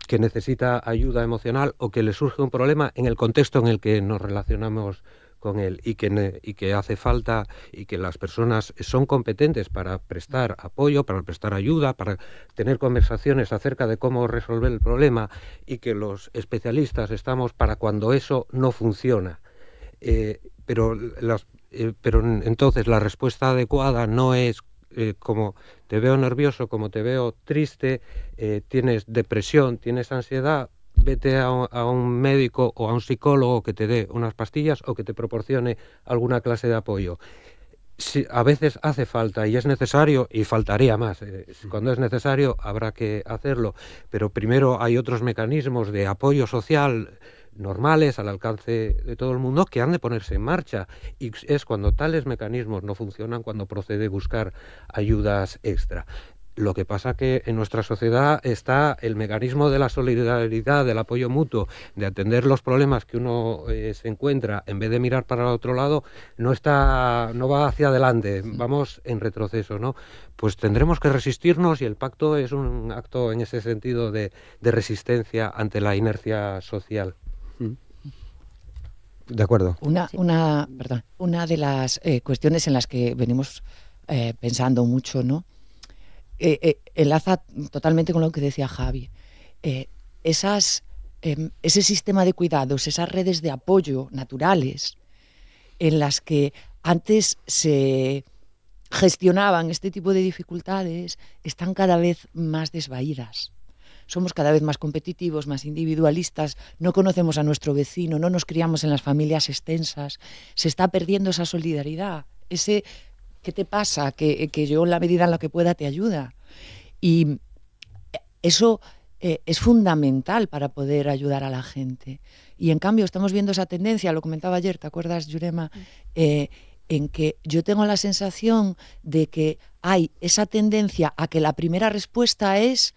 que necesita ayuda emocional o que le surge un problema en el contexto en el que nos relacionamos con él, y que hace falta, y que las personas son competentes para prestar apoyo, para prestar ayuda, para tener conversaciones acerca de cómo resolver el problema, y que los especialistas estamos para cuando eso no funciona. Pero entonces la respuesta adecuada no es como te veo nervioso, como te veo triste, tienes depresión, tienes ansiedad, vete a un médico o a un psicólogo que te dé unas pastillas o que te proporcione alguna clase de apoyo. Sí, a veces hace falta y es necesario, y faltaría más. Cuando es necesario habrá que hacerlo, pero primero hay otros mecanismos de apoyo social normales al alcance de todo el mundo que han de ponerse en marcha, y es cuando tales mecanismos no funcionan cuando procede buscar ayudas extra. Lo que pasa que en nuestra sociedad está el mecanismo de la solidaridad, del apoyo mutuo, de atender los problemas que uno se encuentra, en vez de mirar para el otro lado, no va hacia adelante, vamos en retroceso, ¿no? Pues tendremos que resistirnos, y el pacto es un acto en ese sentido de resistencia ante la inercia social.
De acuerdo.
Una de las cuestiones en las que venimos pensando mucho, ¿no? Enlaza totalmente con lo que decía Javi. Ese sistema de cuidados, esas redes de apoyo naturales en las que antes se gestionaban este tipo de dificultades, están cada vez más desvaídas. Somos cada vez más competitivos, más individualistas, no conocemos a nuestro vecino, no nos criamos en las familias extensas, se está perdiendo esa solidaridad, ese ¿qué te pasa? Que yo en la medida en la que pueda te ayuda. Y eso es fundamental para poder ayudar a la gente. Y en cambio estamos viendo esa tendencia, lo comentaba ayer, ¿te acuerdas, Jurema? En que yo tengo la sensación de que hay esa tendencia a que la primera respuesta es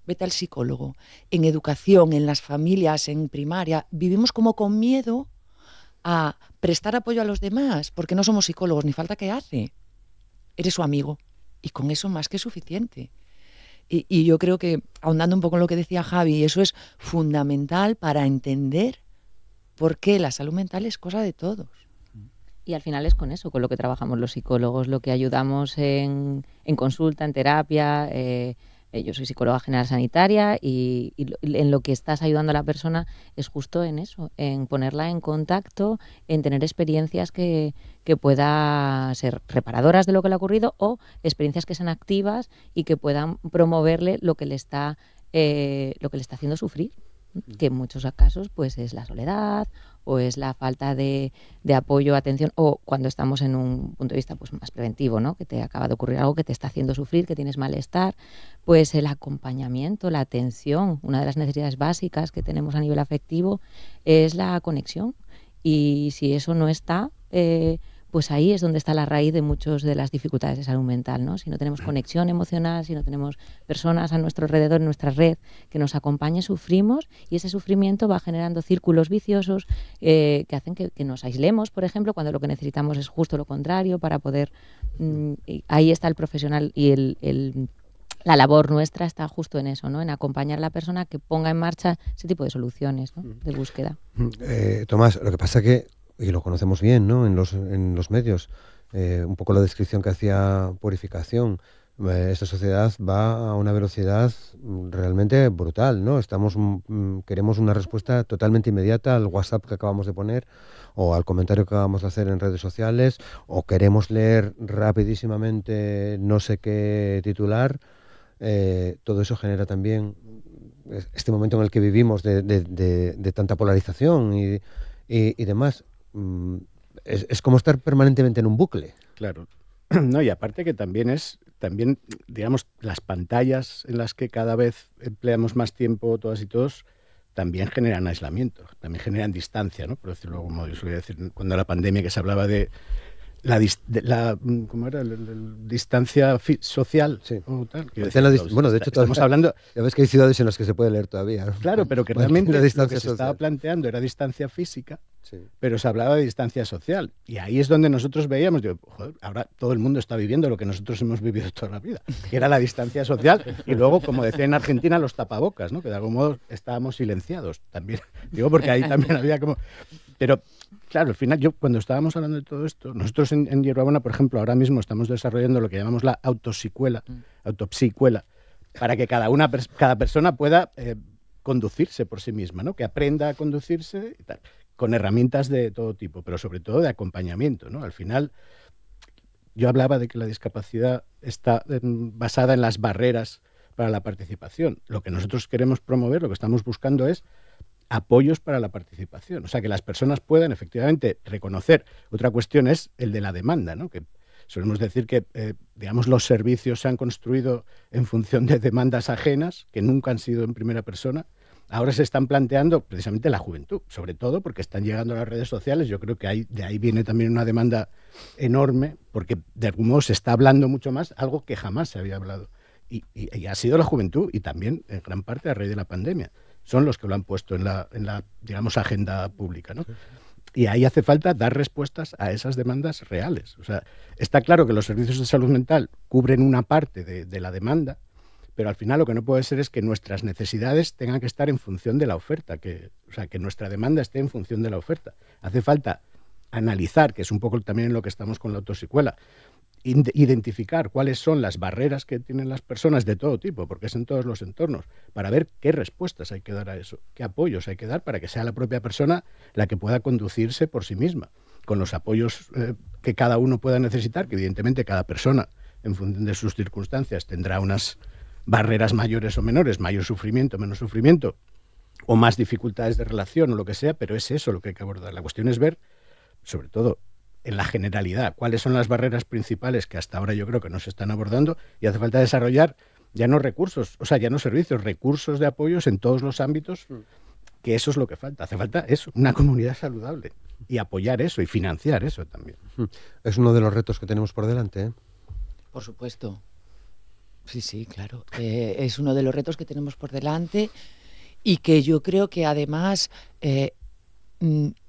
vete al psicólogo. En educación, en las familias, en primaria, vivimos como con miedo a prestar apoyo a los demás, porque no somos psicólogos, ni falta que hace. Eres su amigo, y con eso más que suficiente. Y yo creo que, ahondando un poco en lo que decía Javi, eso es fundamental para entender por qué la salud mental es cosa de todos.
Y al final es con eso, con lo que trabajamos los psicólogos, lo que ayudamos en consulta, en terapia. Yo soy psicóloga general sanitaria y en lo que estás ayudando a la persona es justo en eso, en ponerla en contacto, en tener experiencias que puedan ser reparadoras de lo que le ha ocurrido, o experiencias que sean activas y que puedan promoverle lo que le está haciendo sufrir, que en muchos casos pues es la soledad o es la falta de apoyo, atención, o cuando estamos en un punto de vista pues más preventivo, ¿no? Que te acaba de ocurrir algo que te está haciendo sufrir, que tienes malestar, pues el acompañamiento, la atención. Una de las necesidades básicas que tenemos a nivel afectivo es la conexión, y si eso no está, pues ahí es donde está la raíz de muchas de las dificultades de salud mental, ¿no? Si no tenemos conexión emocional, si no tenemos personas a nuestro alrededor, en nuestra red, que nos acompañen, sufrimos, y ese sufrimiento va generando círculos viciosos que hacen que nos aislemos, por ejemplo, cuando lo que necesitamos es justo lo contrario para poder... ahí está el profesional, y la labor nuestra está justo en eso, ¿no? En acompañar a la persona que ponga en marcha ese tipo de soluciones, ¿no? De búsqueda.
Tomás, lo que pasa que, y lo conocemos bien, ¿no? En los medios, un poco la descripción que hacía Purificación, Esta sociedad va a una velocidad realmente brutal, ¿no? Queremos una respuesta totalmente inmediata al WhatsApp que acabamos de poner o al comentario que acabamos de hacer en redes sociales, o queremos leer rapidísimamente no sé qué titular. Todo eso genera también este momento en el que vivimos de tanta polarización y demás. Es como estar permanentemente en un bucle.
Claro. No, y aparte que también, digamos, las pantallas en las que cada vez empleamos más tiempo todas y todos, también generan aislamiento, también generan distancia, ¿no? Por decirlo de algún modo. Yo solía decir, cuando la pandemia, que se hablaba de ¿cómo era? La distancia social.
Sí.
O tal.
Bueno, de hecho,
estamos hablando...
Ya ves que hay ciudades en las que se puede leer todavía, ¿no?
Claro, pero que realmente lo que se estaba planteando era distancia física, sí, pero se hablaba de distancia social. Y ahí es donde nosotros veíamos, joder, ahora todo el mundo está viviendo lo que nosotros hemos vivido toda la vida, que era la distancia social. Y luego, como decía en Argentina, los tapabocas, ¿no? Que de algún modo estábamos silenciados también. Digo, porque ahí también había como... Pero... Claro, al final, cuando estábamos hablando de todo esto, nosotros en Hierbabuena, por ejemplo, ahora mismo estamos desarrollando lo que llamamos la autopsicuela, para que cada persona pueda conducirse por sí misma, ¿no? Que aprenda a conducirse y tal, con herramientas de todo tipo, pero sobre todo de acompañamiento, ¿no? Al final, yo hablaba de que la discapacidad está basada en las barreras para la participación. Lo que nosotros queremos promover, lo que estamos buscando es apoyos para la participación, o sea, que las personas puedan efectivamente reconocer. Otra cuestión es el de la demanda, ¿no? Que solemos decir que, digamos, los servicios se han construido en función de demandas ajenas, que nunca han sido en primera persona. Ahora se están planteando precisamente la juventud, sobre todo porque están llegando a las redes sociales. Yo creo que de ahí viene también una demanda enorme, porque de algún modo se está hablando mucho más, algo que jamás se había hablado. Y ha sido la juventud, y también en gran parte a raíz de la pandemia. Son los que lo han puesto en la digamos, agenda pública, ¿no? Sí. Y ahí hace falta dar respuestas a esas demandas reales. O sea, está claro que los servicios de salud mental cubren una parte de la demanda, pero al final lo que no puede ser es que nuestras necesidades tengan que estar en función de la oferta, que nuestra demanda esté en función de la oferta. Hace falta analizar, que es un poco también en lo que estamos con la autopsicuela, identificar cuáles son las barreras que tienen las personas de todo tipo, porque es en todos los entornos, para ver qué respuestas hay que dar a eso, qué apoyos hay que dar para que sea la propia persona la que pueda conducirse por sí misma, con los apoyos que cada uno pueda necesitar, que evidentemente cada persona, en función de sus circunstancias, tendrá unas barreras mayores o menores, mayor sufrimiento, menos sufrimiento, o más dificultades de relación o lo que sea, pero es eso lo que hay que abordar. La cuestión es ver, sobre todo, en la generalidad, cuáles son las barreras principales que hasta ahora yo creo que no se están abordando, y hace falta desarrollar ya no recursos, o sea, ya no servicios, recursos de apoyos en todos los ámbitos, que eso es lo que falta. Hace falta eso, una comunidad saludable, y apoyar eso y financiar eso también.
Es uno de los retos que tenemos por delante, ¿eh?
Por supuesto. Sí, claro. Es uno de los retos que tenemos por delante, y que yo creo que además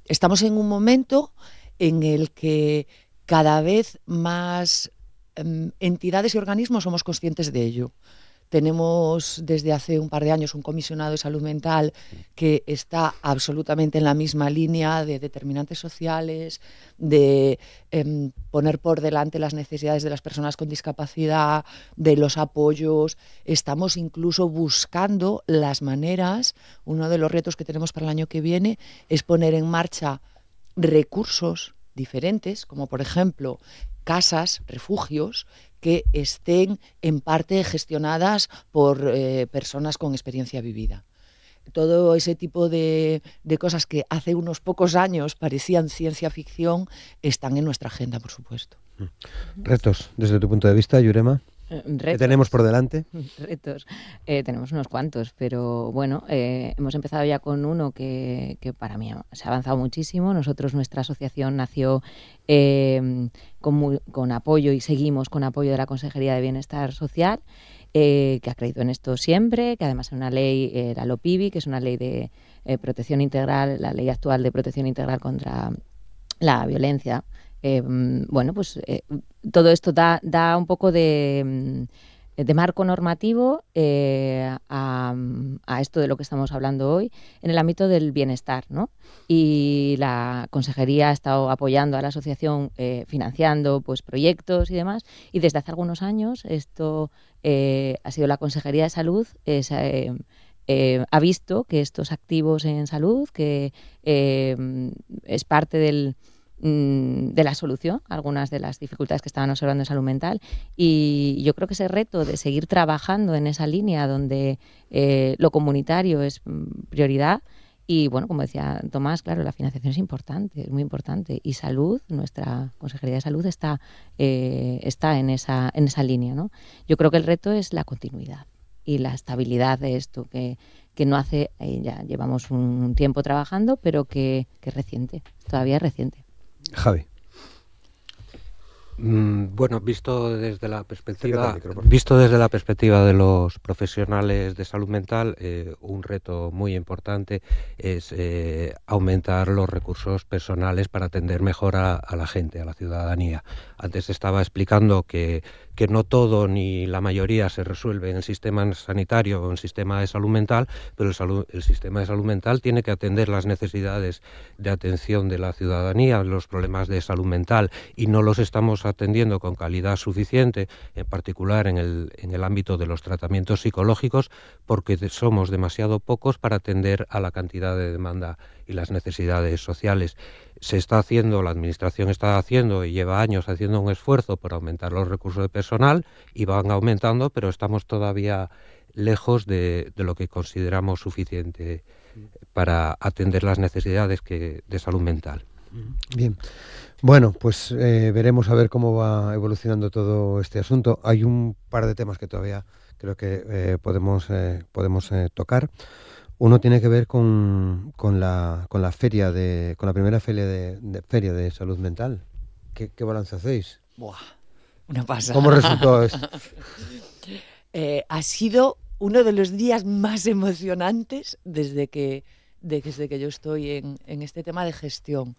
estamos en un momento en el que cada vez más entidades y organismos somos conscientes de ello. Tenemos desde hace un par de años un comisionado de salud mental que está absolutamente en la misma línea de determinantes sociales, de poner por delante las necesidades de las personas con discapacidad, de los apoyos. Estamos incluso buscando las maneras. Uno de los retos que tenemos para el año que viene es poner en marcha recursos diferentes, como por ejemplo casas, refugios, que estén en parte gestionadas por personas con experiencia vivida. Todo ese tipo de cosas que hace unos pocos años parecían ciencia ficción están en nuestra agenda, por supuesto.
Retos, desde tu punto de vista, Yurema. ¿Qué tenemos por delante?
Retos. Tenemos unos cuantos, pero bueno, hemos empezado ya con uno que para mí se ha avanzado muchísimo. Nuestra asociación nació con apoyo, y seguimos con apoyo de la Consejería de Bienestar Social, que ha creído en esto siempre, que además es una ley, la LOPIBI, que es una ley de protección integral, la ley actual de protección integral contra la violencia. Bueno, pues todo esto da un poco de de marco normativo a esto de lo que estamos hablando hoy en el ámbito del bienestar, ¿no? Y la Consejería ha estado apoyando a la asociación, financiando pues proyectos y demás, y desde hace algunos años esto ha sido la Consejería de Salud, ha visto que estos activos en salud, que es parte de la solución a algunas de las dificultades que estaban observando en salud mental, y yo creo que ese reto de seguir trabajando en esa línea donde lo comunitario es prioridad, y bueno, como decía Tomás, claro, la financiación es importante, es muy importante, y salud, nuestra Consejería de Salud está en esa línea, ¿no? Yo creo que el reto es la continuidad y la estabilidad de esto, que no hace, ya llevamos un tiempo trabajando, pero que es reciente, todavía es reciente.
Javi.
Bueno, visto desde la perspectiva de los profesionales de salud mental, un reto muy importante es aumentar los recursos personales para atender mejor a la gente, a la ciudadanía. Antes estaba explicando que no todo ni la mayoría se resuelve en el sistema sanitario o en el sistema de salud mental, pero el sistema de salud mental tiene que atender las necesidades de atención de la ciudadanía, los problemas de salud mental, y no los estamos atendiendo con calidad suficiente, en particular en el ámbito de los tratamientos psicológicos, porque somos demasiado pocos para atender a la cantidad de demanda y las necesidades sociales. La Administración está haciendo y lleva años haciendo un esfuerzo por aumentar los recursos de personal, y van aumentando, pero estamos todavía lejos de lo que consideramos suficiente para atender las necesidades de salud mental.
Bien, bueno, pues veremos a ver cómo va evolucionando todo este asunto. Hay un par de temas que todavía creo que podemos tocar. Uno tiene que ver con la primera feria de salud mental. ¿Qué balance hacéis?
Buah, una pasada.
¿Cómo resultó esto?
Ha sido uno de los días más emocionantes desde que yo estoy en este tema de gestión.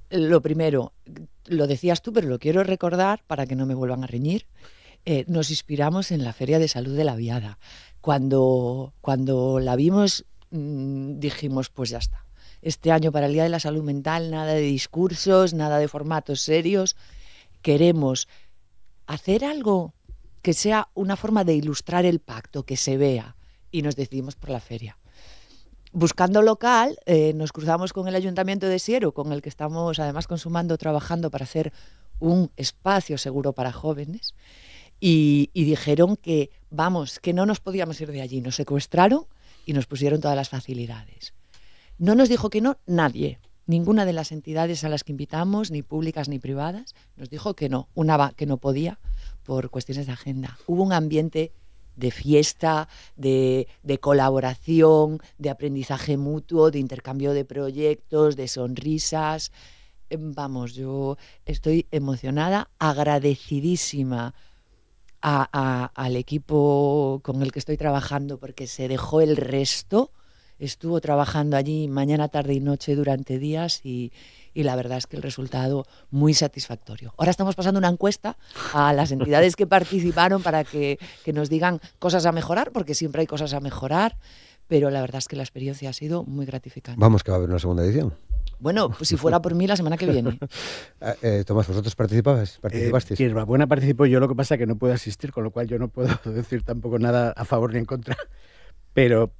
Lo primero, lo decías tú, pero lo quiero recordar para que no me vuelvan a reñir. Nos inspiramos en la Feria de Salud de la Viada. Cuando la vimos, dijimos, pues ya está. Este año, para el Día de la Salud Mental, nada de discursos, nada de formatos serios. Queremos hacer algo que sea una forma de ilustrar el pacto, que se vea, y nos decidimos por la feria. Buscando local, nos cruzamos con el Ayuntamiento de Siero, con el que estamos además trabajando para hacer un espacio seguro para jóvenes, y dijeron que no nos podíamos ir de allí. Nos secuestraron y nos pusieron todas las facilidades. No nos dijo que no nadie, ninguna de las entidades a las que invitamos, ni públicas ni privadas, nos dijo que no, que no podía por cuestiones de agenda. Hubo un ambiente de fiesta, de colaboración, de aprendizaje mutuo, de intercambio de proyectos, de sonrisas. Yo estoy emocionada, agradecidísima al equipo con el que estoy trabajando, porque se dejó el resto, estuvo trabajando allí mañana, tarde y noche durante días, y la verdad es que el resultado muy satisfactorio. Ahora estamos pasando una encuesta a las entidades que participaron para que nos digan cosas a mejorar, porque siempre hay cosas a mejorar, pero la verdad es que la experiencia ha sido muy gratificante.
Vamos, que va a haber una segunda edición.
Bueno, pues si fuera por mí, la semana que viene.
Tomás, ¿vosotros participasteis?
Buena participó, yo lo que pasa es que no puedo asistir, con lo cual yo no puedo decir tampoco nada a favor ni en contra. Pero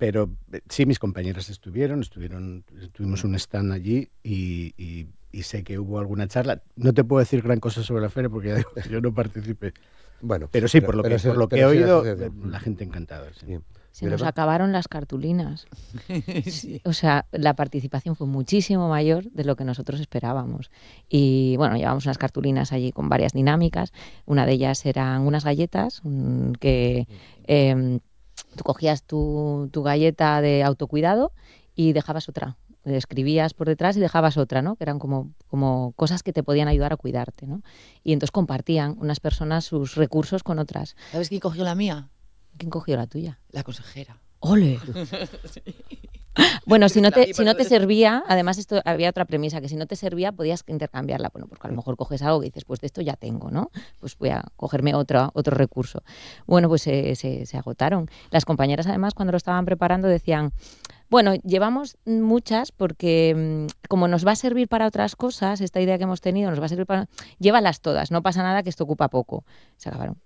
sí, mis compañeras tuvimos un stand allí y sé que hubo alguna charla. No te puedo decir gran cosa sobre la feria porque ya digo, yo no participé.
Bueno,
pero sí, por lo que he oído, la gente encantada. Sí.
Se nos acabaron las cartulinas. Sí. O sea, la participación fue muchísimo mayor de lo que nosotros esperábamos. Y bueno, llevamos unas cartulinas allí con varias dinámicas. Una de ellas eran unas galletas que tú cogías tu galleta de autocuidado y dejabas otra. Escribías por detrás y dejabas otra, ¿no? Que eran como cosas que te podían ayudar a cuidarte, ¿no? Y entonces compartían unas personas sus recursos con otras.
¿Sabes quién cogió la mía?
¿Quién cogió la tuya?
La consejera.
¡Ole!
Sí.
Bueno, si no te servía, además esto había otra premisa, que si no te servía podías intercambiarla, bueno, porque a lo mejor coges algo y dices, pues de esto ya tengo, ¿no? Pues voy a cogerme otro recurso. Bueno, pues se agotaron. Las compañeras además cuando lo estaban preparando decían, bueno, llevamos muchas porque como nos va a servir para otras cosas, esta idea que hemos tenido nos va a servir para... Llévalas todas, no pasa nada que esto ocupa poco. Se acabaron.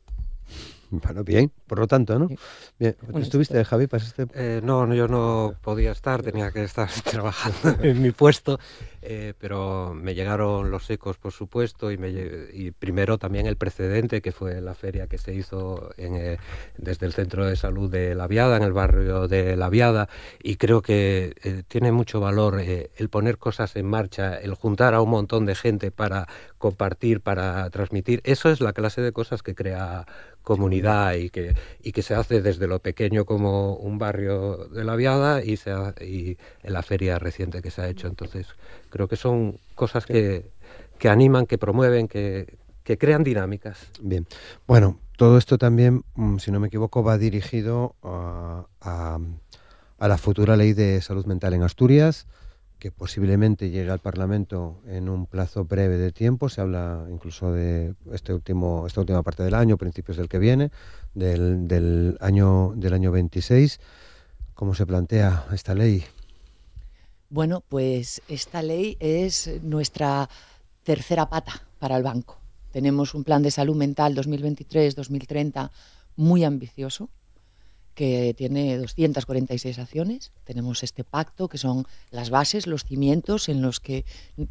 Bueno, bien, por lo tanto, ¿no?
Sí.
Bien. ¿Tú estuviste, Javi? ¿Pasaste?
No, yo no podía estar, tenía que estar trabajando en mi puesto, pero me llegaron los ecos, por supuesto, y primero también el precedente, que fue la feria que se hizo desde el Centro de Salud de La Viada, en el barrio de La Viada, y creo que tiene mucho valor el poner cosas en marcha, el juntar a un montón de gente para compartir, para transmitir. Eso es la clase de cosas que crea comunidad y que se hace desde lo pequeño como un barrio de La Viada y en la feria reciente que se ha hecho. Entonces creo que son cosas que animan, que promueven, que crean dinámicas.
Bien, bueno, todo esto también, si no me equivoco, va dirigido a la futura ley de salud mental en Asturias, que posiblemente llegue al Parlamento en un plazo breve de tiempo. Se habla incluso de esta última parte del año, principios del que viene, del año 26. ¿Cómo se plantea esta ley?
Bueno, pues esta ley es nuestra tercera pata para el banco. Tenemos un plan de salud mental 2023-2030 muy ambicioso, que tiene 246 acciones. Tenemos este pacto, que son las bases, los cimientos en los que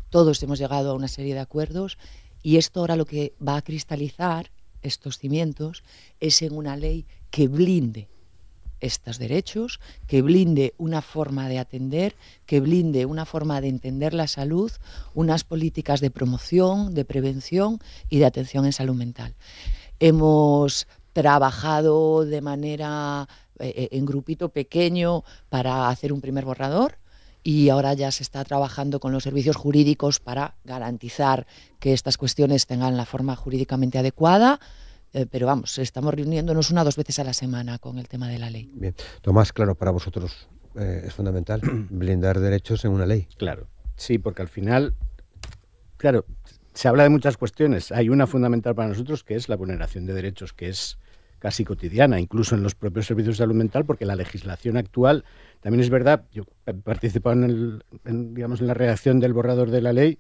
todos hemos llegado a una serie de acuerdos, y esto ahora lo que va a cristalizar, estos cimientos, es en una ley que blinde estos derechos, que blinde una forma de atender, que blinde una forma de entender la salud, unas políticas de promoción, de prevención y de atención en salud mental. Hemos trabajado de manera en grupito pequeño para hacer un primer borrador, y ahora ya se está trabajando con los servicios jurídicos para garantizar que estas cuestiones tengan la forma jurídicamente adecuada, pero vamos, estamos reuniéndonos 1 o 2 veces a la semana con el tema de la ley.
Bien, Tomás, claro, para vosotros es fundamental blindar derechos en una ley.
Claro, sí, porque al final, claro, se habla de muchas cuestiones. Hay una fundamental para nosotros, que es la vulneración de derechos, que es casi cotidiana, incluso en los propios servicios de salud mental, porque la legislación actual, también es verdad, yo he participado en la redacción del borrador de la ley,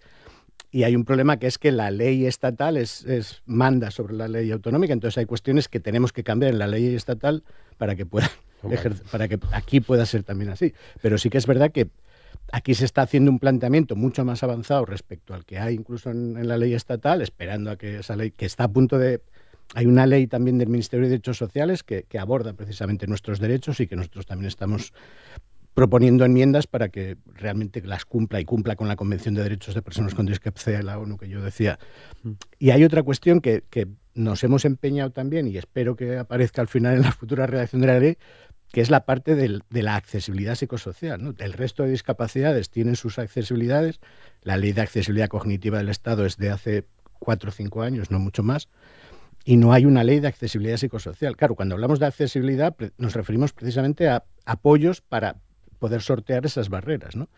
y hay un problema, que es que la ley estatal manda sobre la ley autonómica. Entonces hay cuestiones que tenemos que cambiar en la ley estatal para que aquí pueda ser también así. Pero sí que es verdad que aquí se está haciendo un planteamiento mucho más avanzado respecto al que hay incluso en la ley estatal, esperando a que esa ley, que está a punto de... Hay una ley también del Ministerio de Derechos Sociales que aborda precisamente nuestros derechos, y que nosotros también estamos proponiendo enmiendas para que realmente las cumpla, y cumpla con la Convención de Derechos de Personas con Discapacidad de la ONU, que yo decía. Y hay otra cuestión que nos hemos empeñado también, y espero que aparezca al final en la futura redacción de la ley, que es la parte de la accesibilidad psicosocial, ¿no? El resto de discapacidades tienen sus accesibilidades. La Ley de Accesibilidad Cognitiva del Estado es de hace 4 o 5 años, no mucho más, y no hay una ley de accesibilidad psicosocial. Claro, cuando hablamos de accesibilidad nos referimos precisamente a apoyos para poder sortear esas barreras, ¿no?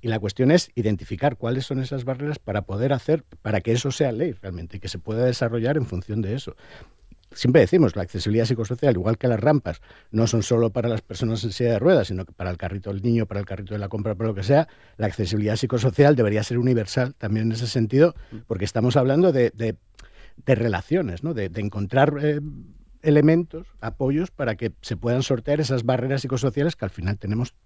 Y la cuestión es identificar cuáles son esas barreras para que eso sea ley realmente, y que se pueda desarrollar en función de eso. Siempre decimos, la accesibilidad psicosocial, igual que las rampas, no son solo para las personas en silla de ruedas, sino que para el carrito del niño, para el carrito de la compra, para lo que sea. La accesibilidad psicosocial debería ser universal también en ese sentido, porque estamos hablando de relaciones, ¿no? De encontrar elementos, apoyos para que se puedan sortear esas barreras psicosociales que al final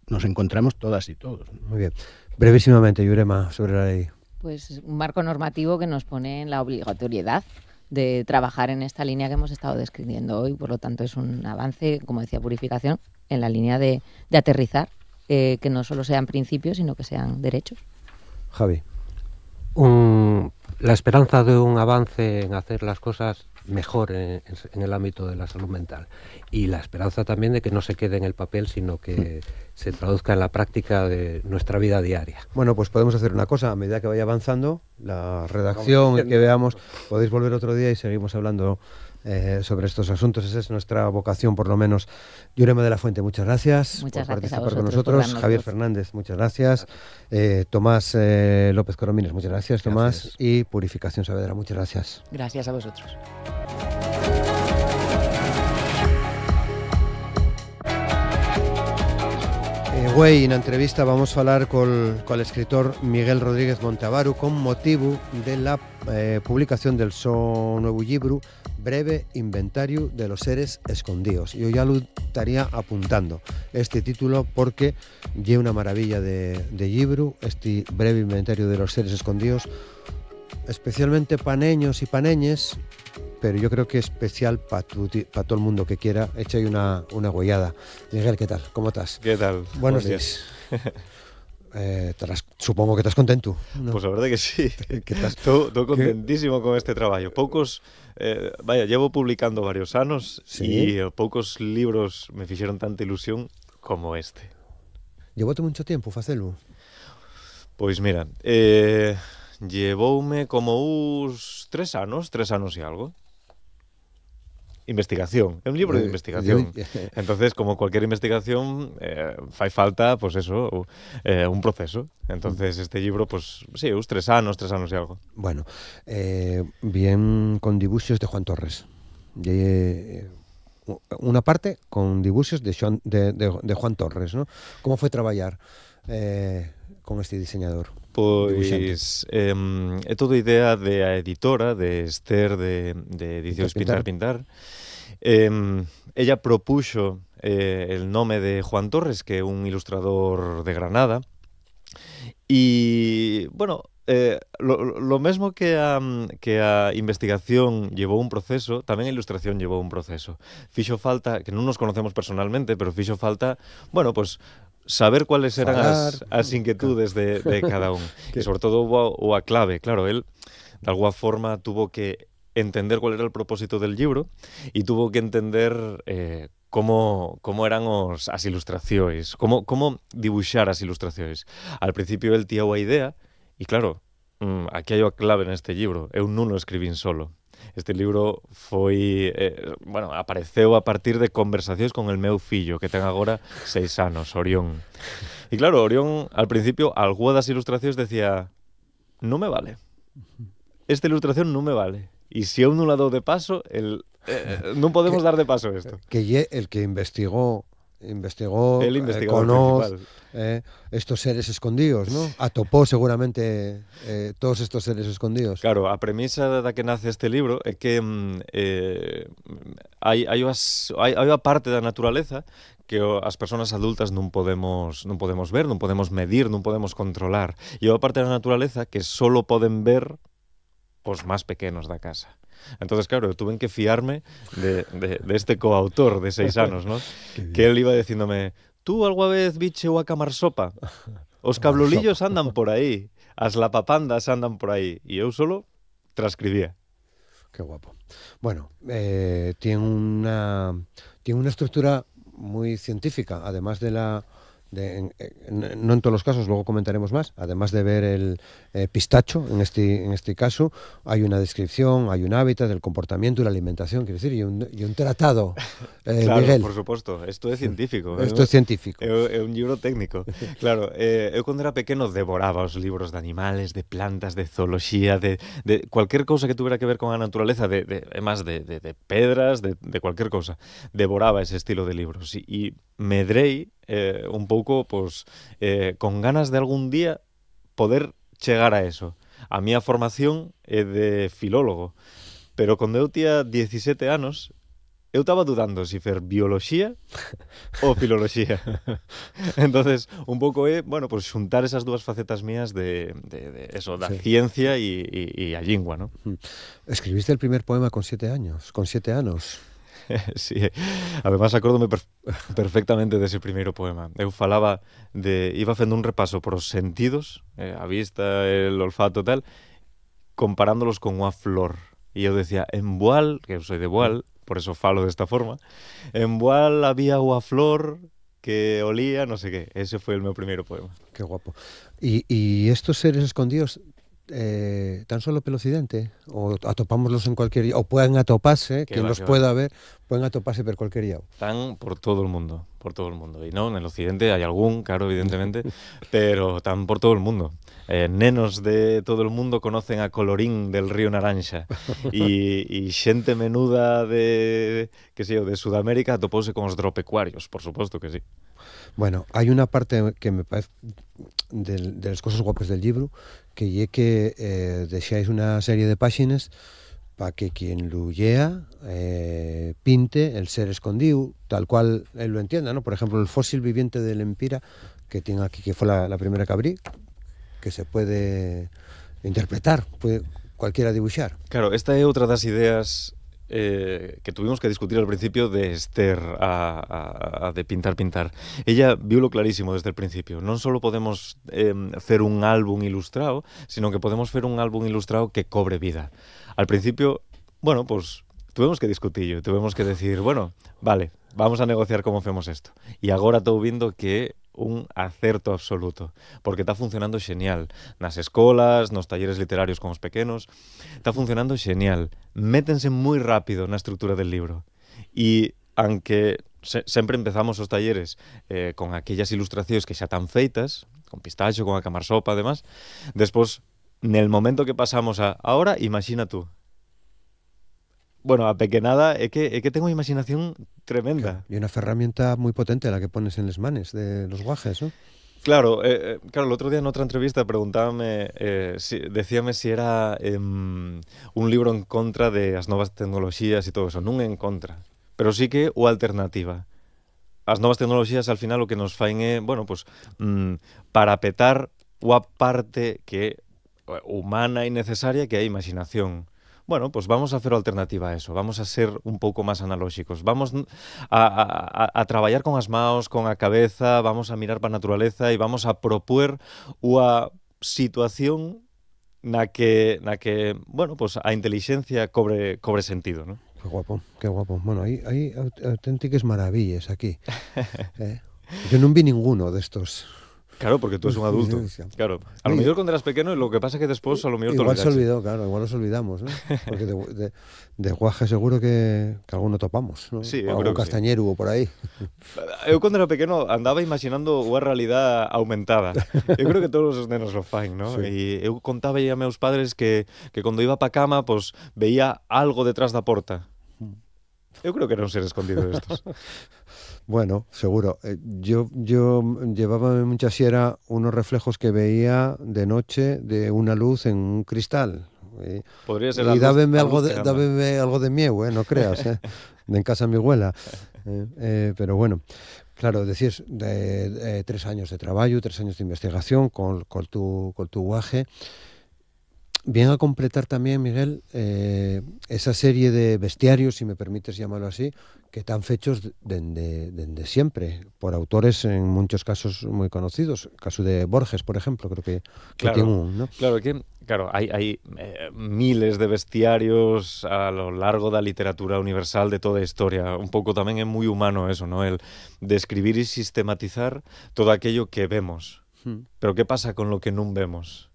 nos encontramos todas y todos, ¿no?
Muy bien. Brevísimamente, Yurema, sobre la ley.
Pues un marco normativo que nos pone en la obligatoriedad de trabajar en esta línea que hemos estado describiendo hoy. Por lo tanto, es un avance, como decía Purificación, en la línea de aterrizar, que no solo sean principios, sino que sean derechos.
Javi.
La esperanza de un avance en hacer las cosas mejor en el ámbito de la salud mental, y la esperanza también de que no se quede en el papel, sino que se traduzca en la práctica de nuestra vida diaria.
Bueno, pues podemos hacer una cosa: a medida que vaya avanzando la redacción y que veamos, podéis volver otro día y seguimos hablando sobre estos asuntos. Esa es nuestra vocación, por lo menos. Yurema de la Fuente, muchas gracias
Muchas
por
gracias a
participar con
vosotros por
nosotros.
darnos
Javier
voz.
Fernández, muchas gracias. Tomás López Coromines, muchas gracias, Tomás.
Gracias.
Y Purificación Saavedra, muchas gracias.
Gracias a vosotros.
Güey, na entrevista vamos falar col escritor Miguel Rodríguez Monteavaru con motivo de la publicación del so nuevo libro Breve Inventario de los Seres Escondidos. Yo ya lo estaría apuntando este título porque lle una maravilla de libro, este Breve Inventario de los Seres Escondidos, especialmente paneños y paneñes, pero yo creo que especial para todo el mundo que quiera. Echa ahí una huellada. Miguel, ¿qué tal? ¿Cómo estás?
¿Qué tal?
Buenos días. Supongo que estás contento, ¿no?
Pues la verdad que sí.
¿Qué estás?
Estoy contentísimo con este trabajo. Llevo publicando varios años
Sí.
y pocos libros me fixeron tanta ilusión como este.
Llevóte mucho tiempo facelo.
Pois mira, llevoume como uns 3 anos y algo. Investigación, é un libro de investigación. Entonces, como cualquier investigación, fai falta, pues eso, un proceso. Entonces, este libro, pues sí, uns 3 anos e algo.
Bueno, bien con dibuixos de Juan Torres. Una parte con dibuixos de Juan Torres, ¿no? Como foi traballar con este diseñador?
Pois é toda idea da editora de Esther de Edicións Pintar. Ella propuxo el nome de Juan Torres, que é un ilustrador de Granada, e, bueno, lo mesmo que a investigación llevou un proceso, tamén a ilustración llevou un proceso. Fixo falta, que non nos conocemos personalmente, pero fixo falta, bueno, pues saber cuáles eran as inquietudes de cada un. E sobre todo o a clave, claro, él de alguna forma tuvo que entender cuál era el propósito del libro e tuvo que entender como eran as ilustracións, como dibuixar as ilustracións. Al principio el tía a idea e claro, aquí hai a clave neste libro, eu non o escribín solo. Este libro foi, apareceu a partir de conversacións con el meu fillo, que ten agora 6 anos, Orión. E claro, Orión, al principio, algúa das ilustracións decía, non me vale. Esta ilustración non me vale. E se eu non la dou de paso, non podemos dar de paso esto.
Que lle el que investigó,
el investigador
conoce
principal.
Estos seres escondidos, ¿no? Atopó seguramente todos estos seres escondidos.
Claro, a premisa da que nace este libro é que hai unha parte da naturaleza que as persoas adultas non podemos ver, non podemos medir, non podemos controlar. E hai unha parte da naturaleza que solo poden ver os máis pequenos da casa. Entonces, claro, eu tuve que fiarme de este coautor de 6 anos, ¿no? Que él iba dicíndome, tú alguna vez bicheu a camarsopa? Os cablolillos andan por aí, as lapapandas andan por aí, e eu solo transcribía.
Qué guapo. Bueno, tiene una estructura muy científica, además de no en todos los casos, luego comentaremos más, además de ver el pistacho, en este caso, hay una descripción, hay un hábitat, el comportamiento y la alimentación, quiero decir, y un tratado,
claro,
Miguel.
Por suposto, isto é científico.
Esto é científico.
É un libro técnico. Claro, eu cando era pequeno devoraba os libros de animales, de plantas, de zooloxía, de cualquier cousa que tuviera que ver con a naturaleza, de pedras, de cualquier cousa. Devoraba ese estilo de libros e medrei un pouco pues, con ganas de algún día poder chegar a eso. A miña formación é de filólogo, pero cando eu tía 17 anos eu estaba dudando se fer bioloxía ou filoloxía. Entonces, un pouco é, bueno, pues xuntar esas dúas facetas mías de eso, da ciencia e a lingua, ¿no?
Escribiste el primer poema con 7 años.
Sí, además acórdome perfectamente dese primeiro poema. Eu iba facendo un repaso por os sentidos, a vista, el olfato e tal, comparándolos con unha flor. E eu decía, en Boal, que eu soy de Boal, por eso falo desta forma, en Boal había unha flor que olía, no sé qué. Ese foi o meu primeiro poema.
Qué guapo. Y estos seres escondidos tan solo pelo Occidente? O atopámoslos en cualquier día? O pueden atoparse, quien los pueda ver, pueden atoparse por cualquier día?
Están por todo el mundo, por todo el mundo. Y no, en el Occidente hay algún, claro, evidentemente, pero están por todo el mundo. Nenos de todo el mundo conocen a Colorín del Río Naranja y xente menuda de, que sei, de Sudamérica atopouse con os dropecuarios, por supuesto que sí.
Bueno, hay una parte que me parece de las cosas guapas del libro, que es que deixáis una serie de páginas para que quien lo lea pinte el ser escondido, tal cual él lo entienda, ¿no? Por ejemplo, el fósil viviente del Empira, que tiene aquí, que fue la primera que abrí, que se puede interpretar, puede cualquiera dibujar.
Claro, esta é outra das ideas que tuvimos que discutir al principio de Esther de pintar. Ella viulo clarísimo desde el principio. Non solo podemos hacer un álbum ilustrado, sino que podemos hacer un álbum ilustrado que cobre vida. Al principio, bueno, pues tuvimos que discutirlo, tuvimos que decir, bueno, vale, vamos a negociar cómo hacemos esto. Y agora estou vindo que un acerto absoluto, porque está funcionando genial nas escolas, nos talleres literarios con os pequenos, está funcionando genial, métense moi rápido na estrutura del libro, e aunque sempre empezamos os talleres con aquellas ilustracións que xa están feitas, con pistacho, con a camarsopa, además, despois, nel momento que pasamos a ahora, imagina tú. Bueno, a pequenada é que tengo imaginación tremenda.
Y una herramienta muy potente la que pones en las manes de los guajes, ¿no?
Claro, claro, el otro día en otra entrevista preguntábame, decíame si era un libro en contra de as novas tecnoloxías e todo eso. Non en contra, pero sí que o alternativa. As novas tecnoloxías al final o que nos faen é, bueno, pues, parapetar a parte que humana e necesaria que é a imaginación. Bueno, pues vamos a hacer alternativa a eso, vamos a ser un pouco máis analóxicos, vamos a traballar con as maos, con a cabeza, vamos a mirar para a naturaleza e vamos a propoer unha situación na que, bueno, pues a inteligencia cobre sentido, ¿no?
Qué guapo, qué guapo. Bueno, hay auténticas maravillas aquí. Yo non vi ninguno de estos.
Claro, porque tú eres un adulto. Claro, a lo mejor cuando eras pequeño, lo que pasa es que después a lo mejor
igual se olvidó, claro, igual nos olvidamos, ¿no? Porque de guaje seguro que alguno topamos, ¿no?
Sí,
algún castañero hubo por ahí.
Eu cuando era pequeño andaba imaginando unha realidad aumentada. Eu creo que todos os nenos lo fan, ¿no? Sí. E eu contaba a meus padres que cuando iba pa cama, pues veía algo detrás da porta. Eu creo que era un ser escondido de estos.
Bueno, seguro. Yo llevaba en mucha sierra unos reflejos que veía de noche de una luz en un cristal.
Podría ser
y dábeme algo de miedo, no creas, de en casa de mi abuela. Pero bueno, claro, decías de 3 años de trabajo, 3 años de investigación con tu guaje. Bien a completar también, Miguel, esa serie de bestiarios, si me permites llamarlo así, que están fechos desde siempre, por autores en muchos casos muy conocidos. El caso de Borges, por ejemplo, creo que
claro,
tiene un, ¿no?
Claro, hay miles de bestiarios a lo largo da literatura universal de toda a historia. Un pouco tamén é moi humano eso, ¿no? El describir e sistematizar todo aquello que vemos. Pero que pasa con lo que non vemos?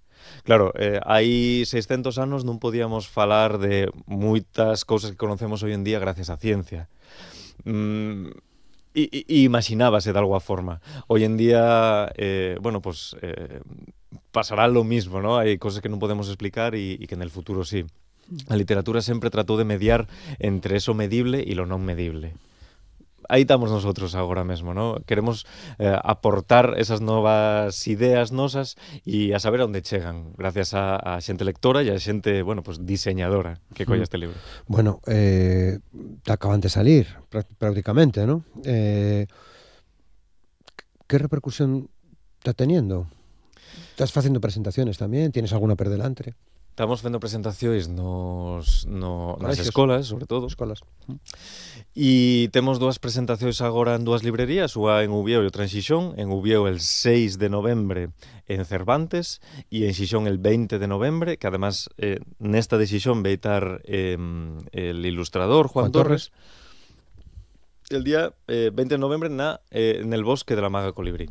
Claro, hai 600 anos non podíamos falar de moitas cousas que conocemos hoy en día gracias á ciencia. E imaginábase de alguna forma. Hoy en día, bueno, pues pasará lo mismo, ¿no? Hay cosas que non podemos explicar e que en el futuro sí. A literatura sempre tratou de mediar entre eso medible e lo non medible. Aí estamos nosotros agora mesmo, ¿no? Queremos aportar esas novas ideas nosas e a saber a onde chegan, gracias a xente lectora e a xente, bueno, pues diseñadora que colla este libro.
Bueno, acaban de salir prácticamente, ¿no? ¿Qué repercusión está teniendo? ¿Estás haciendo presentaciones también? ¿Tienes alguna per delante?
Estamos facendo presentacións nas escolas, sobre todo.
Escolas.
E temos 2 presentacións agora en 2 librerías, unha en Ubieu e outra en Xixón. En Ubieu el 6 de novembre en Cervantes e en Xixón el 20 de novembre, que además nesta de Xixón vai estar el ilustrador Juan Torres. el día 20 de noviembre en el Bosque de la Maga Colibrí.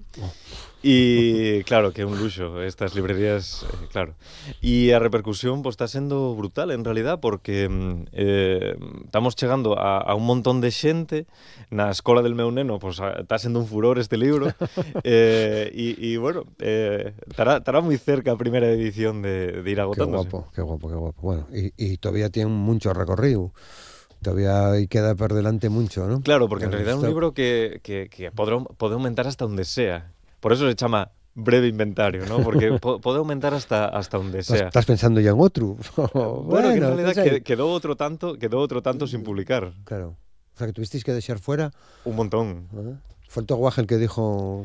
Y claro, que un luxo estas librerías, claro. E a repercusión pues, está sendo brutal en realidad porque estamos chegando a un montón de xente. Na escola del meu neno pues, está sendo un furor este libro e bueno, estará moi cerca a primeira edición de ir agotándose.
Qué guapo. Bueno, y todavía tiene mucho recorrido. Todavía queda por delante mucho, ¿no?
Claro, porque en realidad es un libro que pode aumentar hasta donde sea. Por eso se llama breve inventario, ¿no? Porque puede aumentar hasta donde sea.
¿Estás pensando ya en otro?
Bueno, que en realidad quedó otro tanto sin publicar.
Claro. O sea, que tuvisteis que dejar fuera.
Un montón.
¿Fue el Toguaje el que dijo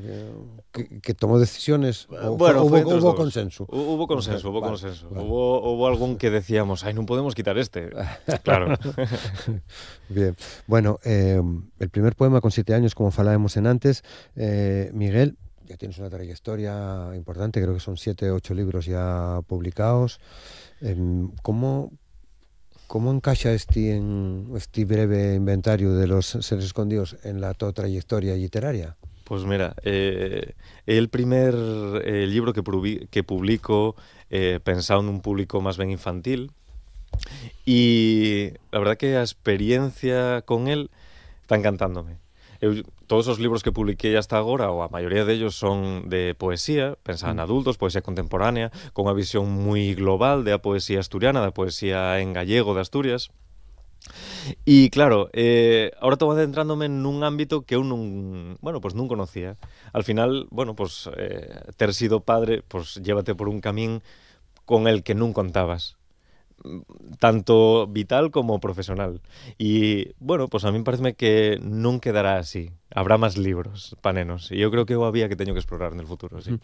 que tomó decisiones?
Bueno,
hubo consenso.
Hubo consenso,
Vale. Vale.
Hubo algún que decíamos, ay, no podemos quitar este. Claro.
Bien. Bueno, el primer poema con 7 años, como falábamos en antes, Miguel, ya tienes una trayectoria importante, creo que son 7 o 8 libros ya publicados. ¿Cómo encaja este breve inventario de los seres escondidos en la tu trayectoria literaria?
Pues mira, el primer libro que publico pensado en un público más bien infantil y la verdad que a experiencia con él está encantándome. Todos os libros que publiquei hasta agora, ou a maioría dellos son de poesía, pensada en adultos, poesía contemporánea, con unha visión moi global da poesía asturiana, da poesía en gallego de Asturias. E claro, ahora estou adentrándome nun ámbito que eu non conocía. Al final, ter sido padre, pues llévate por un camín con el que non contabas. Tanto vital como profesional. Y bueno, pues a mí parece que non quedará así. Habrá máis libros pa nenos. E eu creo que é unha vía que teño que explorar en el futuro, sí.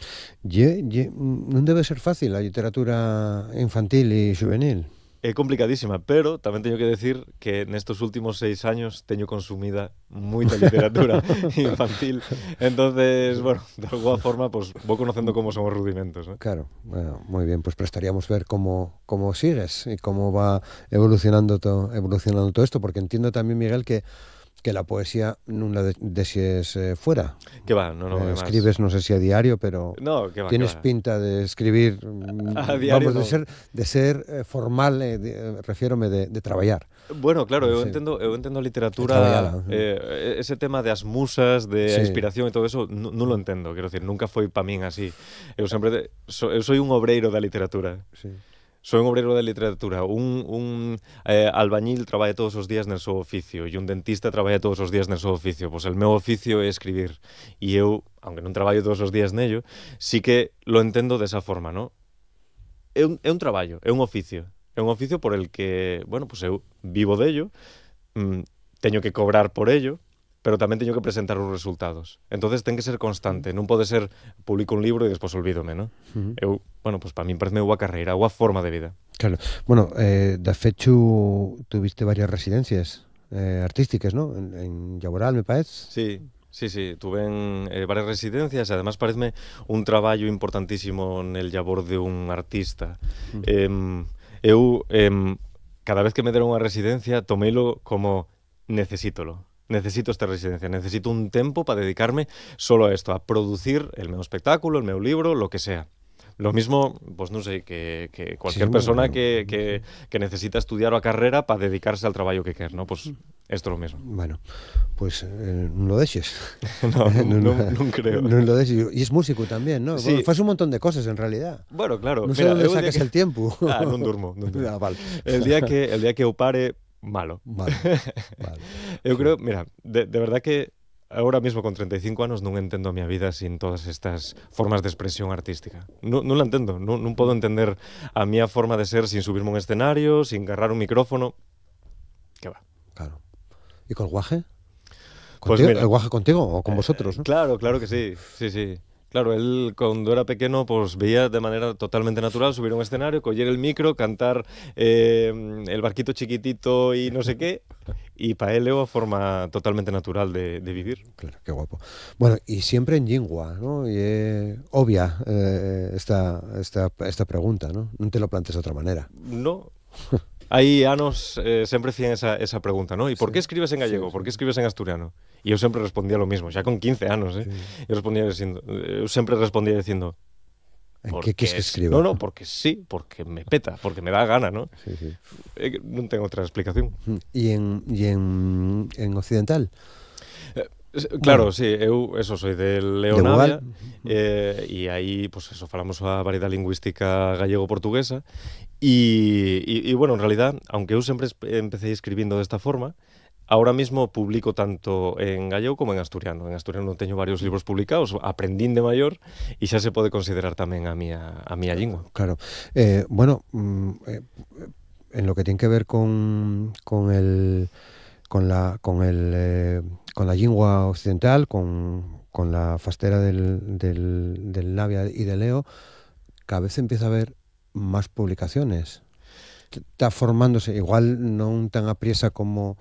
Non debe ser fácil a literatura infantil e juvenil.
É complicadísima, pero tamén teño que decir que nestos últimos 6 años teño consumida moita literatura infantil. Entonces, bueno, de alguna forma, pues vou conocendo como son os rudimentos, ¿no?
Claro, bueno, muy bien, pues prestaríamos ver cómo sigues y cómo va evolucionando todo esto, porque entiendo también, Miguel, que la poesía no la dejes fuera.
Que va, no.
Escribes, no sé si a diario, pero
no, que va,
tienes pinta de escribir,
a diario,
vamos, de ser formal, refiérome de traballar.
Bueno, claro, eu entendo a literatura, ese tema de as musas, de a inspiración e todo eso, non lo entendo, quero decir, nunca foi pa min así. Eu soy un obreiro da literatura.
Sí.
Soy un obrero da literatura, un albañil traballa todos os días nel seu oficio e un dentista traballa todos os días nel seu oficio. Pois el meu oficio é escribir e eu, aunque non traballo todos os días nello, sí que lo entendo desa forma, ¿no? É un traballo, é un oficio por el que, bueno, pues eu vivo dello, teño que cobrar por ello, pero tamén teño que presentar os resultados. Entonces ten que ser constante, non pode ser publico un libro e despois olvídome, ¿no? Eu, bueno, pues para min parece unha forma de vida.
Claro. Bueno, de fecho tuviste varias residencias artísticas, ¿no? En Llaboral, me parece.
Sí, tuve en varias residencias, además parece un traballo importantísimo nel labor de un artista. Eu, cada vez que me deron unha residencia, tomeilo como necesito esta residencia, necesito un tempo para dedicarme solo a esto, a producir el meu espectáculo, el meu libro, lo que sea. Lo mismo, pues non sei, que cualquier persona que necesita estudiar a carrera para dedicarse al traballo que quer, ¿no? Pues esto es lo mismo.
Bueno, pues non lo deixes.
non creo.
Non lo deixes. Y es músico también, ¿no?
Sí.
Fas un montón de cosas en realidad.
Bueno, claro.
Non sei onde sacas el tiempo.
Non durmo.
Vale.
El día que eu pare, malo.
Vale.
Eu creo, mira, de verdad que ahora mismo con 35 anos non entendo a miña vida sin todas estas formas de expresión artística. Non la entendo, non podo entender a miña forma de ser sin subirme a un escenario, sin agarrar un micrófono. Que va.
Claro. ¿Y con el guaje?
Pues mira,
¿El guaje contigo o con vosotros, no?
Claro que sí. Claro, él cuando era pequeño pues veía de manera totalmente natural subir a un escenario, coger el micro, cantar el barquito chiquitito y no sé qué, y para él es una forma totalmente natural de vivir.
Claro, qué guapo. Bueno, y siempre en lingua, ¿no? Y obvia esta pregunta, ¿no? No te lo plantees de otra manera.
No, hai anos sempre fían esa pregunta, ¿no? E por que escribes en gallego? Por que escribes en asturiano? E eu sempre respondía lo mismo, xa con 15 anos,
Sí.
Eu sempre respondía dicindo,
¿En qué quieres que escriba?
No, porque sí, porque me peta, porque me dá gana, ¿no?
Sí, sí.
Non tengo outra explicación.
¿Y en occidental?
Claro, sí, eu soy de Leonavia,
Bugal.
e aí, pues eso, falamos a variedade lingüística gallego-portuguesa, e bueno, en realidad, aunque eu sempre empecé escribindo desta forma, ahora mismo publico tanto en gallego como en asturiano. En asturiano teño varios libros publicados, aprendín de maior, e xa se pode considerar tamén a miña lingua.
Claro. Bueno, en lo que tiene que ver con la lingua occidental, con la fastera del Navia y de Leo, cada vez empieza a haber más publicaciones. Está formándose, igual non tan apriesa como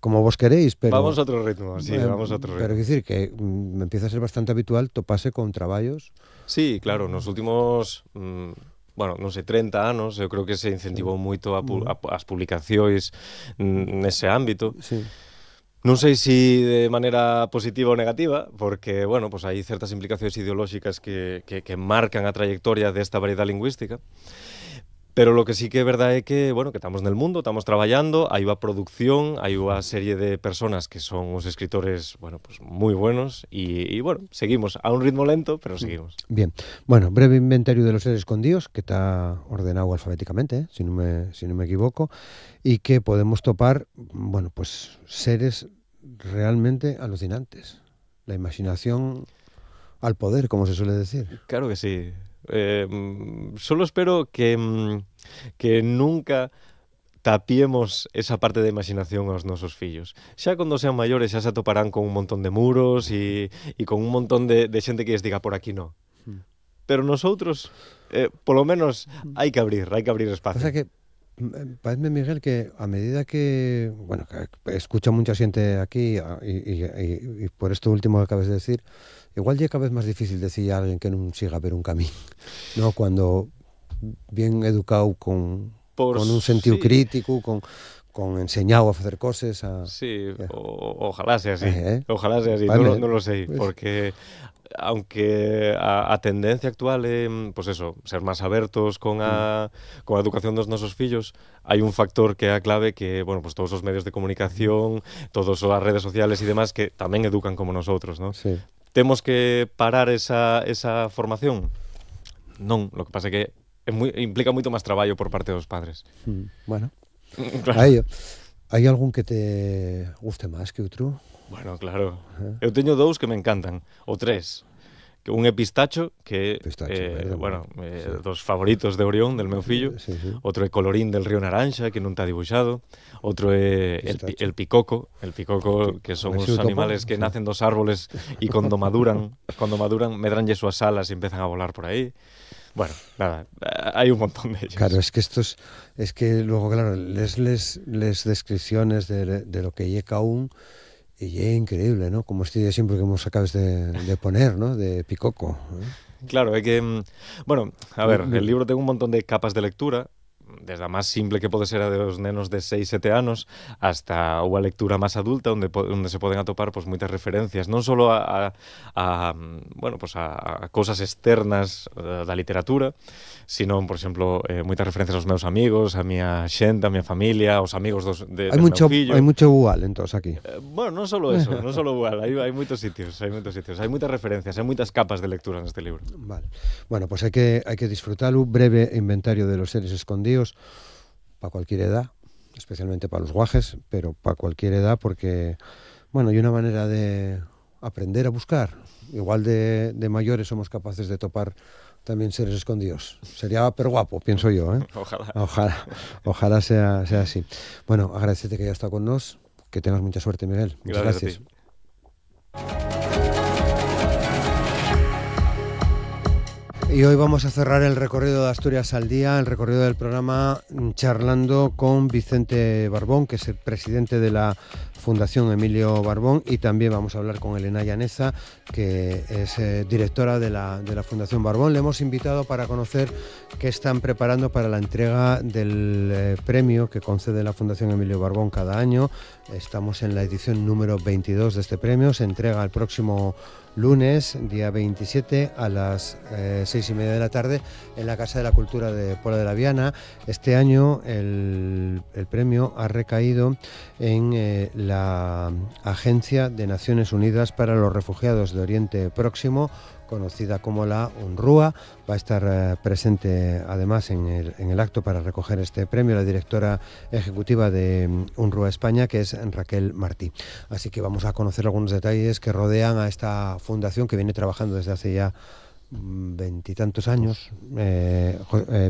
vos queréis, pero...
Vamos a otro ritmo, sí, vamos a otro ritmo.
Pero quiero decir que empieza a ser bastante habitual topase con traballos.
Sí, claro, nos últimos... bueno, non sei, 30 anos, eu creo que se incentivou moito as publicacións nese ámbito.
Sí.
Non sei se de maneira positiva ou negativa, porque, bueno, pues hai certas implicacións ideolóxicas que marcan a trayectoria desta variedade lingüística, pero lo que sí que é verdade é que, bueno, que estamos nel mundo, estamos traballando, hai unha producción, hai unha serie de personas que son uns escritores, bueno, pues moi buenos, e bueno, seguimos a un ritmo lento, pero seguimos.
Bien, bueno, breve inventario de los seres escondidos, que está ordenado alfabéticamente, si no me equivoco, y que podemos topar, bueno, pues seres realmente alucinantes. La imaginación al poder, como se suele decir.
Claro que sí. Solo espero que nunca tapiemos esa parte de imaginación aos nosos fillos. Xa cando sean maiores xa se atoparán con un montón de muros e con un montón de xente que les diga por aquí no. Pero nosotros, polo menos, hai que abrir espacio.
O sea que parece, Miguel, que a medida que, bueno, que escucha mucha gente aquí y por esto último que acabas de decir, igual ya cada vez más difícil decir a alguien que non siga ver un camino, ¿no? Cuando bien educado con un sentido crítico, con enseñado a hacer cosas.
Sí, ojalá sea así. Ojalá sea así,
vale.
no lo sé, porque aunque a tendencia actual é, pues eso, ser máis abertos con a educación dos nosos fillos, hai un factor que é a clave que, bueno, pues todos os medios de comunicación, todas as redes sociales e demás que tamén educan como nosotros, ¿no?
Sí.
Temos que parar esa formación? Non, lo que pasa é que implica moito máis traballo por parte dos padres.
Bueno,
claro.
Hai algún que te guste máis que outro?
Bueno, claro. Eu teño dous que me encantan, ou tres. Un é Pistacho, que dos favoritos de Orión, del meu fillo.
Sí.
Outro é Colorín del Río Naranxa, que non está dibuixado. Outro é el Picoco, que son os animales que nacen dos árboles e cando maduran, medranlle súas alas e empezan a volar por aí. Bueno, nada, hai un montón de ellos.
Claro, es que luego, claro, les descripciones de lo que lle cada un. Y es increíble, ¿no? Como este siempre que hemos acabado de poner, ¿no? De Picoco.
Claro, é que, bueno, a ver, el libro ten un montón de capas de lectura, desde a máis simple que pode ser a dos nenos de 6-7 anos hasta unha lectura máis adulta onde se poden atopar pues moitas referencias, non só a cousas externas da literatura, sino, por exemplo, moitas referencias aos meus amigos, a miña xente, a miña familia, aos amigos do meu fillo.
Hai mucho bual, entonces, aquí.
Bueno, non só eso, non só bual, hai moitos sitios, hai moitas referencias, hai moitas capas de lectura neste libro.
Vale. Bueno, pues hay que disfrutarlo. Breve inventario de los seres escondidos para cualquier edad, especialmente para los guajes, pero para cualquier edad, porque, bueno, hay una manera de aprender a buscar. Igual de mayores somos capaces de topar también seres escondidos. Sería pero guapo, pienso yo, ¿eh? Ojalá sea así. Bueno, agradecerte que hayas estado con nosotros, que tengas mucha suerte, Miguel. Muchas gracias. Y hoy vamos a cerrar el recorrido de Asturias al día, el recorrido del programa, charlando con Vicente Barbón, que es el presidente de la Fundación Emilio Barbón, y también vamos a hablar con Elena Llaneza, que es directora de la Fundación Barbón. Le hemos invitado para conocer qué están preparando para la entrega del premio que concede la Fundación Emilio Barbón cada año. Estamos en la edición número 22 de este premio. Se entrega el próximo lunes, día 27, a las 6:30 de la tarde, en la Casa de la Cultura de Pola de la Viana. Este año el premio ha recaído en la Agencia de Naciones Unidas para los Refugiados de Oriente Próximo, conocida como la UNRWA. Va a estar presente además en el acto para recoger este premio la directora ejecutiva de UNRWA España, que es Raquel Martí. Así que vamos a conocer algunos detalles que rodean a esta fundación que viene trabajando desde hace ya veintitantos años.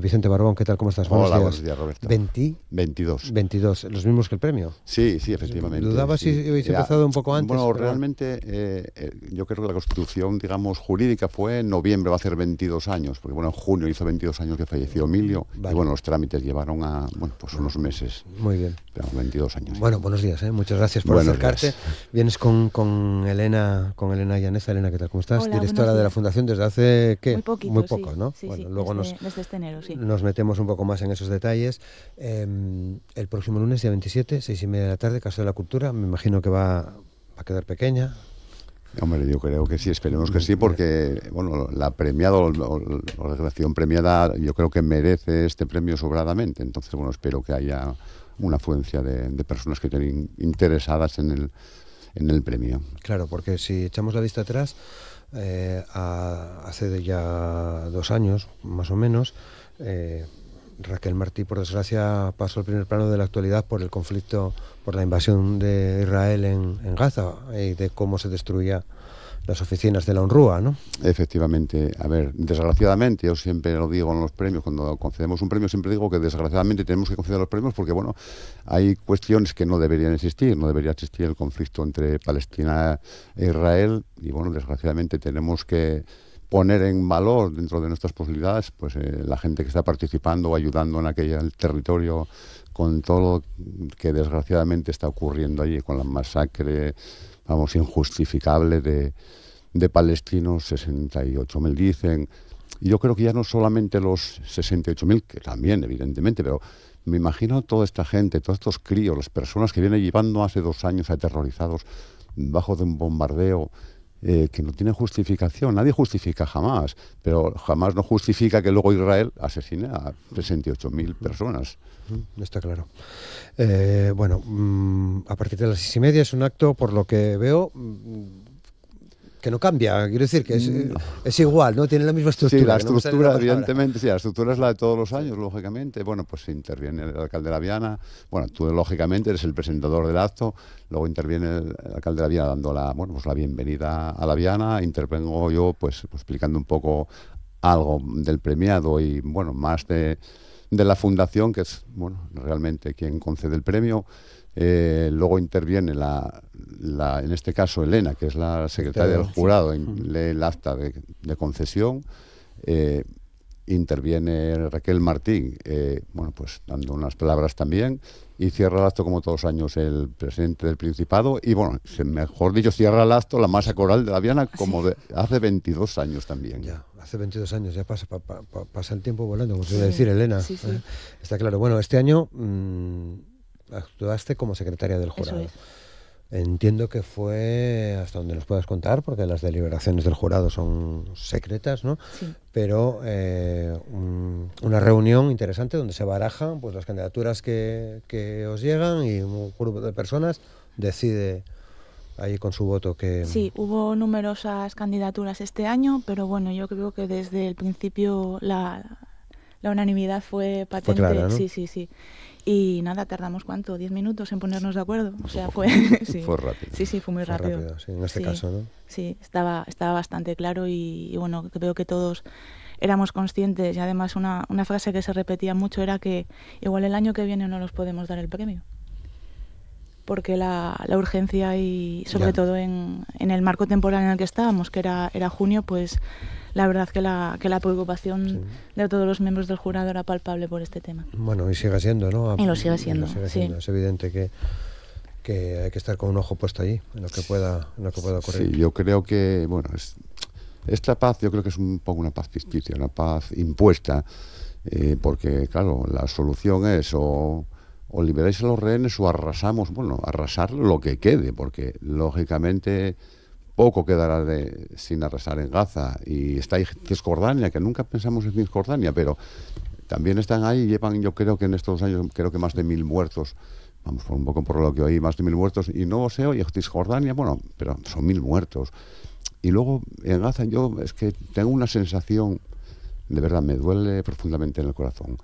Vicente Barbón, ¿qué tal? ¿Cómo estás?
Buenos días, Roberto.
22, los mismos que el premio.
Sí, efectivamente.
¿Dudaba si habéis empezado un poco antes?
Bueno, realmente yo creo que la constitución, digamos, jurídica fue en noviembre, va a ser 22 años, porque bueno, en junio hizo 22 años que falleció Emilio, vale. Y bueno, los trámites llevaron a, bueno, pues unos meses.
Muy bien.
Pero 22 años.
Bueno, buenos días, muchas gracias por acercarte. Vienes con Elena Llaneza. Elena, ¿qué tal? ¿Cómo estás?
Hola,
directora de la Fundación desde hace
muy poco,
sí. ¿no?
Sí,
bueno,
sí,
luego
desde este enero, sí.
Nos metemos un poco más en esos detalles. El próximo lunes, día 27, 6:30 de la tarde, Casa de la Cultura. Me imagino que va a quedar pequeña.
Hombre, yo creo que sí, esperemos que sí, porque bueno, la premiada o la relación premiada yo creo que merece este premio sobradamente. Entonces, bueno, espero que haya una afluencia de personas que estén interesadas en el premio.
Claro, porque si echamos la vista atrás, hace ya 2 años, más o menos, Raquel Martí, por desgracia, pasó al primer plano de la actualidad por el conflicto, por la invasión de Israel en Gaza y de cómo se destruía las oficinas de la UNRWA, ¿no?
Efectivamente. A ver, desgraciadamente, yo siempre lo digo en los premios, cuando concedemos un premio siempre digo que desgraciadamente tenemos que conceder los premios porque, bueno, hay cuestiones que no deberían existir. No debería existir el conflicto entre Palestina e Israel y, bueno, desgraciadamente tenemos que poner en valor dentro de nuestras posibilidades pues la gente que está participando o ayudando en aquel territorio con todo lo que desgraciadamente está ocurriendo allí, con la masacre, vamos, injustificable de palestinos, 68.000 dicen. Y yo creo que ya no solamente los 68.000, que también, evidentemente, pero me imagino toda esta gente, todos estos críos, las personas que vienen llevando hace 2 años aterrorizados bajo de un bombardeo que no tiene justificación. Nadie justifica jamás, pero jamás no justifica que luego Israel asesine a 68.000 personas.
Está claro. Bueno, a partir de las 6:30 es un acto, por lo que veo, que no cambia. Quiero decir que es igual, ¿no? Tiene la misma estructura.
Sí, la estructura, evidentemente, sí, la estructura es la de todos los años, lógicamente. Bueno, pues interviene el alcalde de La Viana. Bueno, tú, lógicamente, eres el presentador del acto. Luego interviene el alcalde de La Viana dando la bienvenida a La Viana. Intervengo yo, pues explicando un poco algo del premiado y, bueno, más de la fundación, que es, bueno, realmente quien concede el premio. Luego interviene en este caso Elena, que es la secretaria del jurado, lee el acta de concesión. Interviene Raquel Martín, bueno, pues dando unas palabras también, y cierra el acto como todos los años el presidente del Principado, y bueno, mejor dicho, cierra el acto la masa coral de La Viana como de hace 22 años también.
Ya, hace 22 años, ya pasa el tiempo volando, como suele decir Elena. Sí. Está claro. Bueno, este año actuaste como secretaria del jurado. Eso es. Entiendo que fue, hasta donde nos puedas contar, porque las deliberaciones del jurado son secretas, ¿no? Sí. Pero una reunión interesante donde se barajan pues las candidaturas que os llegan y un grupo de personas decide ahí con su voto que...
Sí, hubo numerosas candidaturas este año, pero bueno, yo creo que desde el principio la unanimidad fue patente.
Fue clara, ¿no?
Sí. Y nada, tardamos ¿cuánto? 10 minutos en ponernos de acuerdo. O sea, fue... sí.
Fue rápido.
Sí, fue muy rápido.
Sí, en este caso, ¿no?
Sí, estaba bastante claro y bueno, creo que todos éramos conscientes y además una frase que se repetía mucho era que igual el año que viene no nos podemos dar el premio. porque la urgencia y sobre todo en el marco temporal en el que estábamos, que era junio, pues la verdad que la preocupación de todos los miembros del jurado era palpable por este tema.
Bueno, y sigue siendo, ¿no?
Y lo sigue siendo, sí.
Es evidente que hay que estar con un ojo puesto allí, en lo que pueda ocurrir.
Sí, yo creo que, bueno, esta paz yo creo que es un poco una paz ficticia, una paz impuesta, porque, claro, la solución es o liberáis a los rehenes o arrasamos, arrasar lo que quede, porque lógicamente poco quedará sin arrasar en Gaza. Y está ahí Cisjordania, que nunca pensamos en Cisjordania, pero también están ahí, llevan, yo creo que en estos años, creo que más de 1.000 muertos. Vamos, un poco por lo que oí, más de 1.000 muertos. Y no se oye Cisjordania, pero son 1.000 muertos. Y luego en Gaza yo es que tengo una sensación, de verdad, me duele profundamente en el corazón.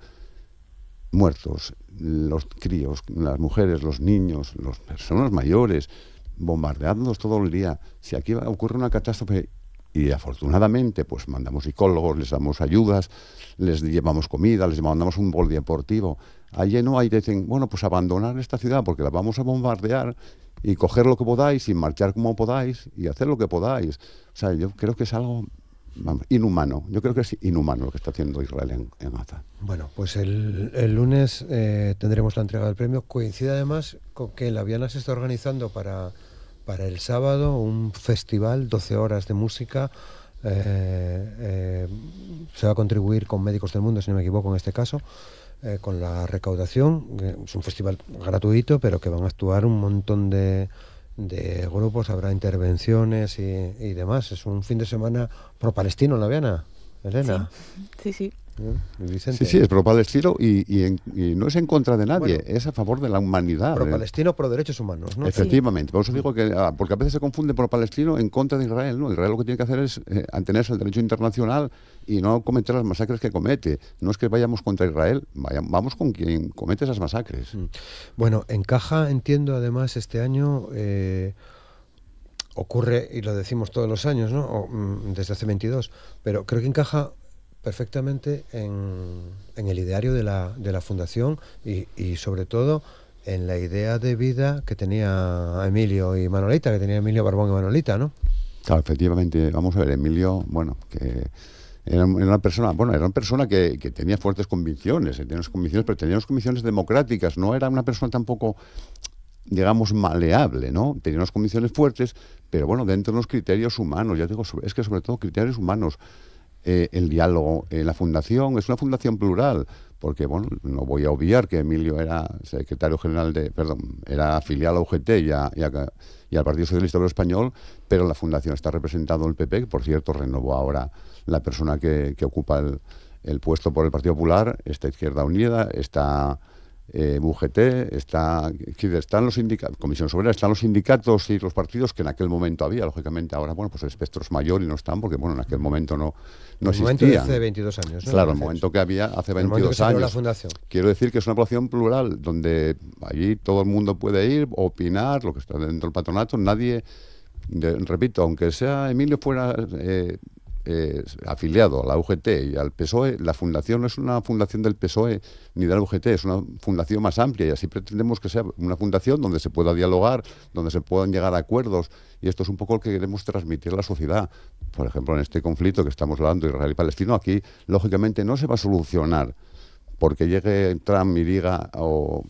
Muertos, los críos, las mujeres, los niños, las personas mayores, bombardeándonos todo el día. Si aquí ocurre una catástrofe y afortunadamente pues mandamos psicólogos, les damos ayudas, les llevamos comida, les mandamos un polideportivo, allí no hay, dicen, pues abandonar esta ciudad porque la vamos a bombardear y coger lo que podáis y marchar como podáis y hacer lo que podáis. O sea, yo creo que es algo inhumano. Yo creo que es inhumano lo que está haciendo Israel en Gaza.
Bueno, pues el lunes tendremos la entrega del premio. Coincide además con que la Viana se está organizando para el sábado un festival, 12 horas de música. Se va a contribuir con Médicos del Mundo, si no me equivoco en este caso, con la recaudación. Es un festival gratuito, pero que van a actuar un montón de grupos, habrá intervenciones y demás. Es un fin de semana pro-palestino en la Viana, Elena.
Sí.
Vicente.
Sí, es pro-palestino y no es en contra de nadie, es a favor de la humanidad.
Pro-palestino, pro-derechos humanos, ¿no?
Efectivamente, por eso digo que, porque a veces se confunde pro-palestino en contra de Israel, ¿no? Israel lo que tiene que hacer es atenerse al derecho internacional y no cometer las masacres que comete. No es que vayamos contra Israel, vamos con quien comete esas masacres.
Bueno, en Caja, entiendo, además, este año ocurre, y lo decimos todos los años, ¿no? Desde hace 22, pero creo que encaja perfectamente en el ideario de la Fundación y sobre todo en la idea de vida que tenía Emilio y Manolita, que tenía Emilio Barbón y Manolita, ¿no?
Claro, efectivamente, vamos a ver, Emilio, que era una persona que tenía fuertes convicciones, pero tenía unas convicciones democráticas, no era una persona tampoco, digamos, maleable, ¿no? Tenía unas convicciones fuertes, pero dentro de unos criterios humanos, ya digo, es que sobre todo criterios humanos. El diálogo en la fundación es una fundación plural, porque no voy a obviar que Emilio era secretario general era afiliado a la UGT y al Partido Socialista Obrero Español, pero en la fundación está representado el PP, que por cierto renovó ahora la persona que ocupa el puesto por el Partido Popular, está Izquierda Unida, está UGT, están los sindicatos, Comisión Obrera, están los sindicatos y los partidos que en aquel momento había, lógicamente ahora pues el espectro es mayor y no están porque en aquel momento no existía.
El momento de hace 22 años, ¿no?
Claro, el momento que había hace 22 años.
La fundación.
Quiero decir que es una población plural donde allí todo el mundo puede ir, opinar, lo que está dentro del patronato, nadie, repito, aunque sea Emilio fuera afiliado a la UGT y al PSOE, la fundación no es una fundación del PSOE ni de la UGT, es una fundación más amplia y así pretendemos que sea una fundación donde se pueda dialogar, donde se puedan llegar a acuerdos y esto es un poco lo que queremos transmitir a la sociedad. Por ejemplo, en este conflicto que estamos hablando, Israel y Palestino, aquí lógicamente no se va a solucionar porque llegue Trump y diga o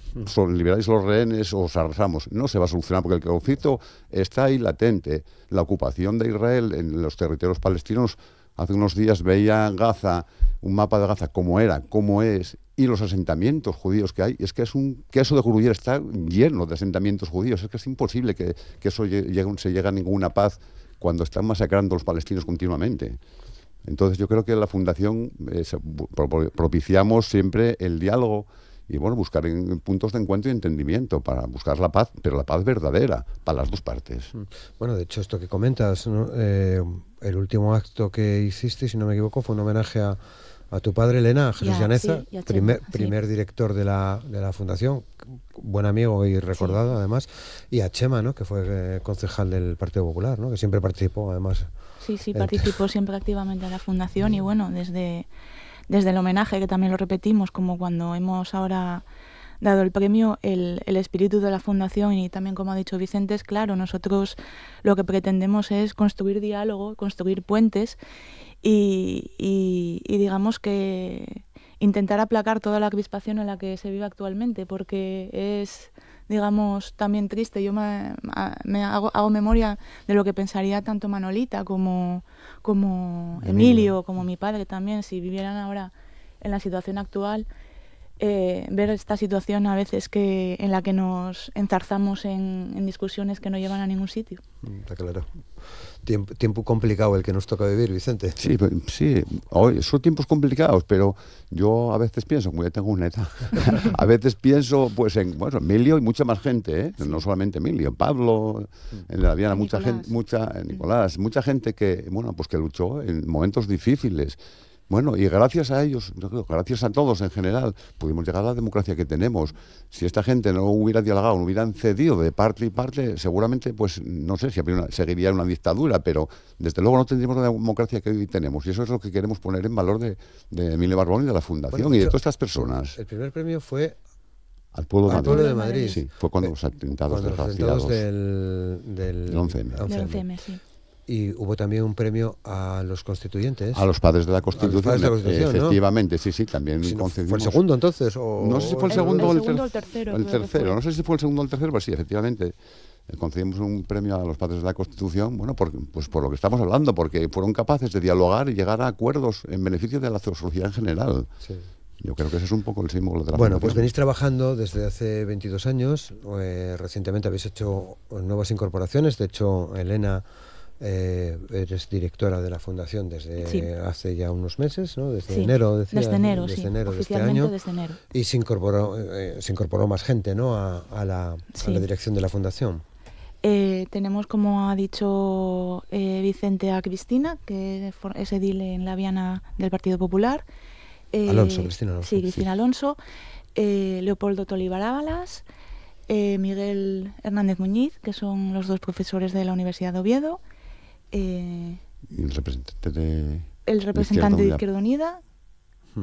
liberáis los rehenes o os arrasamos. No se va a solucionar porque el conflicto está ahí latente. La ocupación de Israel en los territorios palestinos, hace unos días veía en Gaza, un mapa de Gaza, cómo era, cómo es, y los asentamientos judíos que hay. Es que es un queso de Gruyère, está lleno de asentamientos judíos. Es que es imposible que eso se llegue a ninguna paz cuando están masacrando a los palestinos continuamente. Entonces yo creo que la Fundación propiciamos siempre el diálogo y buscar puntos de encuentro y entendimiento para buscar la paz, pero la paz verdadera para las dos partes.
Bueno, de hecho esto que comentas, ¿no? El último acto que hiciste, si no me equivoco, fue un homenaje a tu padre, Elena, a Jesús Llaneza, primer director de la Fundación, buen amigo y recordado además, y a Chema, ¿no? Que fue concejal del Partido Popular, ¿no? Que siempre participó además.
Sí, participó siempre activamente en la Fundación y desde el homenaje, que también lo repetimos, como cuando hemos ahora dado el premio, el espíritu de la Fundación y también, como ha dicho Vicente, es claro, nosotros lo que pretendemos es construir diálogo, construir puentes y digamos que intentar aplacar toda la crispación en la que se vive actualmente, porque es, digamos, también triste. Yo me hago memoria de lo que pensaría tanto Manolita como Emilio, como mi padre también, si vivieran ahora en la situación actual. Ver esta situación a veces en la que nos enzarzamos en discusiones que no llevan a ningún sitio.
Está claro. Tiempo complicado el que nos toca vivir, Vicente.
Sí, hoy son tiempos complicados, pero yo a veces pienso, como ya tengo una edad, a veces pienso pues en Emilio y mucha más gente, ¿eh? Sí. No solamente Emilio, Pablo, en la Viana, mucha gente, Nicolás, mucha gente que, pues que luchó en momentos difíciles. Bueno, y gracias a ellos, gracias a todos en general, pudimos llegar a la democracia que tenemos. Si esta gente no hubiera dialogado, no hubieran cedido de parte y parte, seguramente, pues, no sé si seguiría una dictadura, pero desde luego no tendríamos la democracia que hoy tenemos. Y eso es lo que queremos poner en valor de Emilio Barbón y de la Fundación y de todas estas personas.
El primer premio fue
al pueblo de Madrid.
Sí,
fue cuando los atentados
del
11M.
Del 11M, sí.
Y hubo también un premio a los constituyentes.
A los padres de la Constitución, efectivamente, ¿no? Sí, también
si
concedimos.
¿Fue el segundo entonces?
No sé si fue el segundo o el
tercero.
El tercero, no sé si fue el segundo o el tercero, pero sí, efectivamente. Concedimos un premio a los padres de la Constitución, por lo que estamos hablando, porque fueron capaces de dialogar y llegar a acuerdos en beneficio de la sociedad en general. Sí. Yo creo que ese es un poco el símbolo de la
Fundación. Pues venís trabajando desde hace 22 años. Recientemente habéis hecho nuevas incorporaciones. De hecho, Elena, eres directora de la Fundación desde hace ya unos meses, ¿no? Desde enero, decías.
Desde enero,
de este año.
Desde enero.
Y se incorporó más gente, ¿no? a la dirección de la Fundación.
Tenemos, como ha dicho Vicente, a Cristina, que es edil en la Viana del Partido Popular.
Cristina Alonso.
Sí, Cristina Alonso. Leopoldo Tolivarábalas, Miguel Hernández Muñiz, que son los dos profesores de la Universidad de Oviedo.
Y el representante de
Izquierda Unida.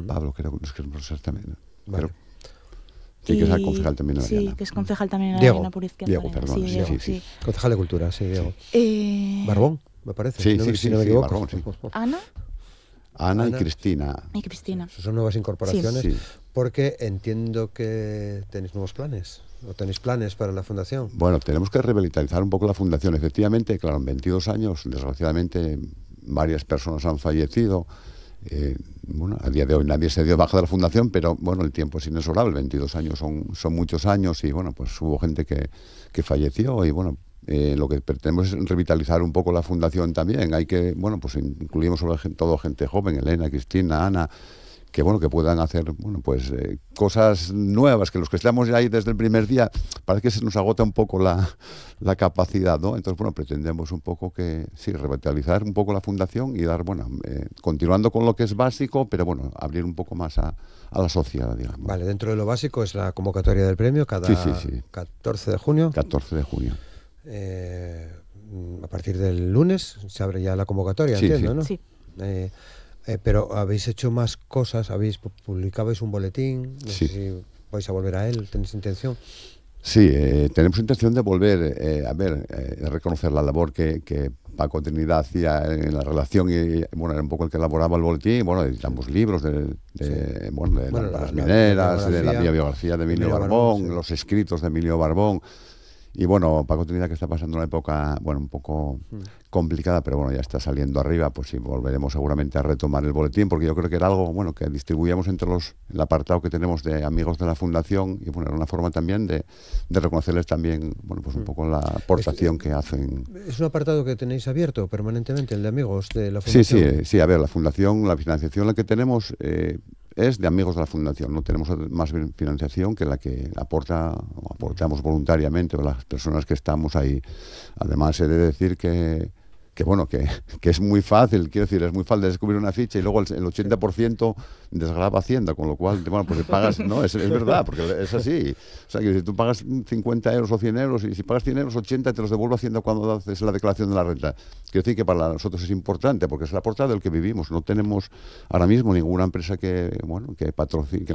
Pablo, creo que es profesor también.
Vale.
Sí, que es el concejal también en la Viana.
Sí, que es concejal también en la Viana por Izquierda.
Diego, perdón. Sí.
Concejal de Cultura, sí, Diego. Barbón, me parece.
Sí,
no me equivoco.
Barbón, sí.
Ana
y Cristina.
Son nuevas incorporaciones,
sí.
Porque entiendo que tenéis nuevos planes, o tenéis planes para la Fundación.
Bueno, tenemos que revitalizar un poco la Fundación. Efectivamente, claro, en 22 años, desgraciadamente, varias personas han fallecido. A día de hoy nadie se dio baja de la Fundación, pero bueno, el tiempo es inexorable. 22 años son muchos años y pues hubo gente que falleció y lo que pretendemos es revitalizar un poco la Fundación también. Hay que, incluimos sobre todo gente joven, Elena, Cristina, Ana, que puedan hacer cosas nuevas, que los que estamos ya ahí desde el primer día parece que se nos agota un poco la capacidad, ¿no? Entonces pretendemos un poco revitalizar un poco la Fundación y dar continuando con lo que es básico, pero abrir un poco más a la sociedad, digamos.
Vale, dentro de lo básico es la convocatoria del premio cada 14 de junio.
14 de junio.
A partir del lunes se abre ya la convocatoria, entiendo, ¿no?
Sí.
Pero habéis hecho más cosas, publicabais un boletín, no sé si vais a volver a él, ¿tenéis intención?
Sí, tenemos intención de volver a reconocer la labor que Paco Trinidad hacía en la relación y era un poco el que elaboraba el boletín. Editamos libros de las mineras, de la biografía de Emilio Barbón, los escritos de Emilio Barbón. Y Paco Trinidad, que está pasando una época un poco complicada, pero ya está saliendo arriba, pues sí, volveremos seguramente a retomar el boletín, porque yo creo que era algo que distribuíamos entre el apartado que tenemos de amigos de la Fundación, y era una forma también de reconocerles también un poco la aportación que hacen.
¿Es un apartado que tenéis abierto permanentemente, el de amigos de la Fundación?
Sí, la Fundación, la financiación la que tenemos es de amigos de la Fundación, no tenemos más financiación que la que aportamos voluntariamente o las personas que estamos ahí. Además, he de decir que que bueno, que es muy fácil, quiero decir, es muy fácil descubrir una ficha y luego el 80% desgrava Hacienda, con lo cual, bueno, pues pagas, no, es verdad, porque es así. O sea, que si tú pagas 50 euros o 100 euros, y si pagas 100 euros, 80 te los devuelve Hacienda cuando haces la declaración de la renta. Quiero decir que para nosotros es importante, porque es la portada del que vivimos. No tenemos ahora mismo ninguna empresa que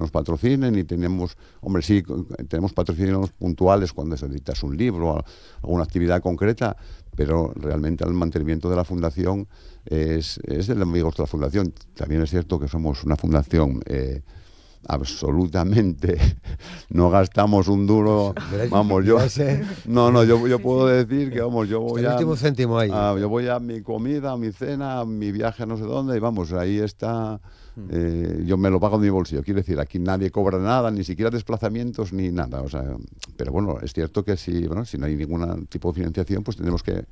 nos patrocine, ni tenemos, hombre, sí, tenemos patrocinios puntuales cuando editas un libro o alguna actividad concreta, pero realmente el mantenimiento de la fundación es de los amigos de la fundación. También es cierto que somos una fundación absolutamente, no gastamos un duro, vamos, yo puedo decir que vamos, yo voy
el último céntimo ahí.
Yo voy a mi comida, a mi cena, a mi viaje a no sé dónde, y vamos, ahí está. Yo me lo pago de mi bolsillo, quiero decir, aquí nadie cobra nada, ni siquiera desplazamientos ni nada, o sea, pero bueno, es cierto que si no hay ningún tipo de financiación, pues tenemos que,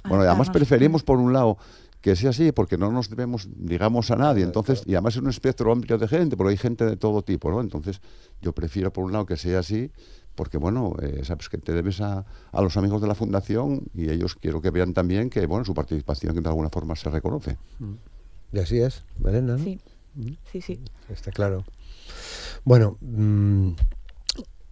bueno, además preferimos por un lado que sea así, porque no nos debemos, digamos, a nadie, entonces, y además es un espectro amplio de gente, porque hay gente de todo tipo, ¿no? Entonces, yo prefiero por un lado que sea así, porque bueno, sabes que te debes a los amigos de la fundación, y ellos quiero que vean también que, bueno, su participación que de alguna forma se reconoce.
Y así es, Elena, ¿no?
Sí. Sí.
Está claro. Bueno,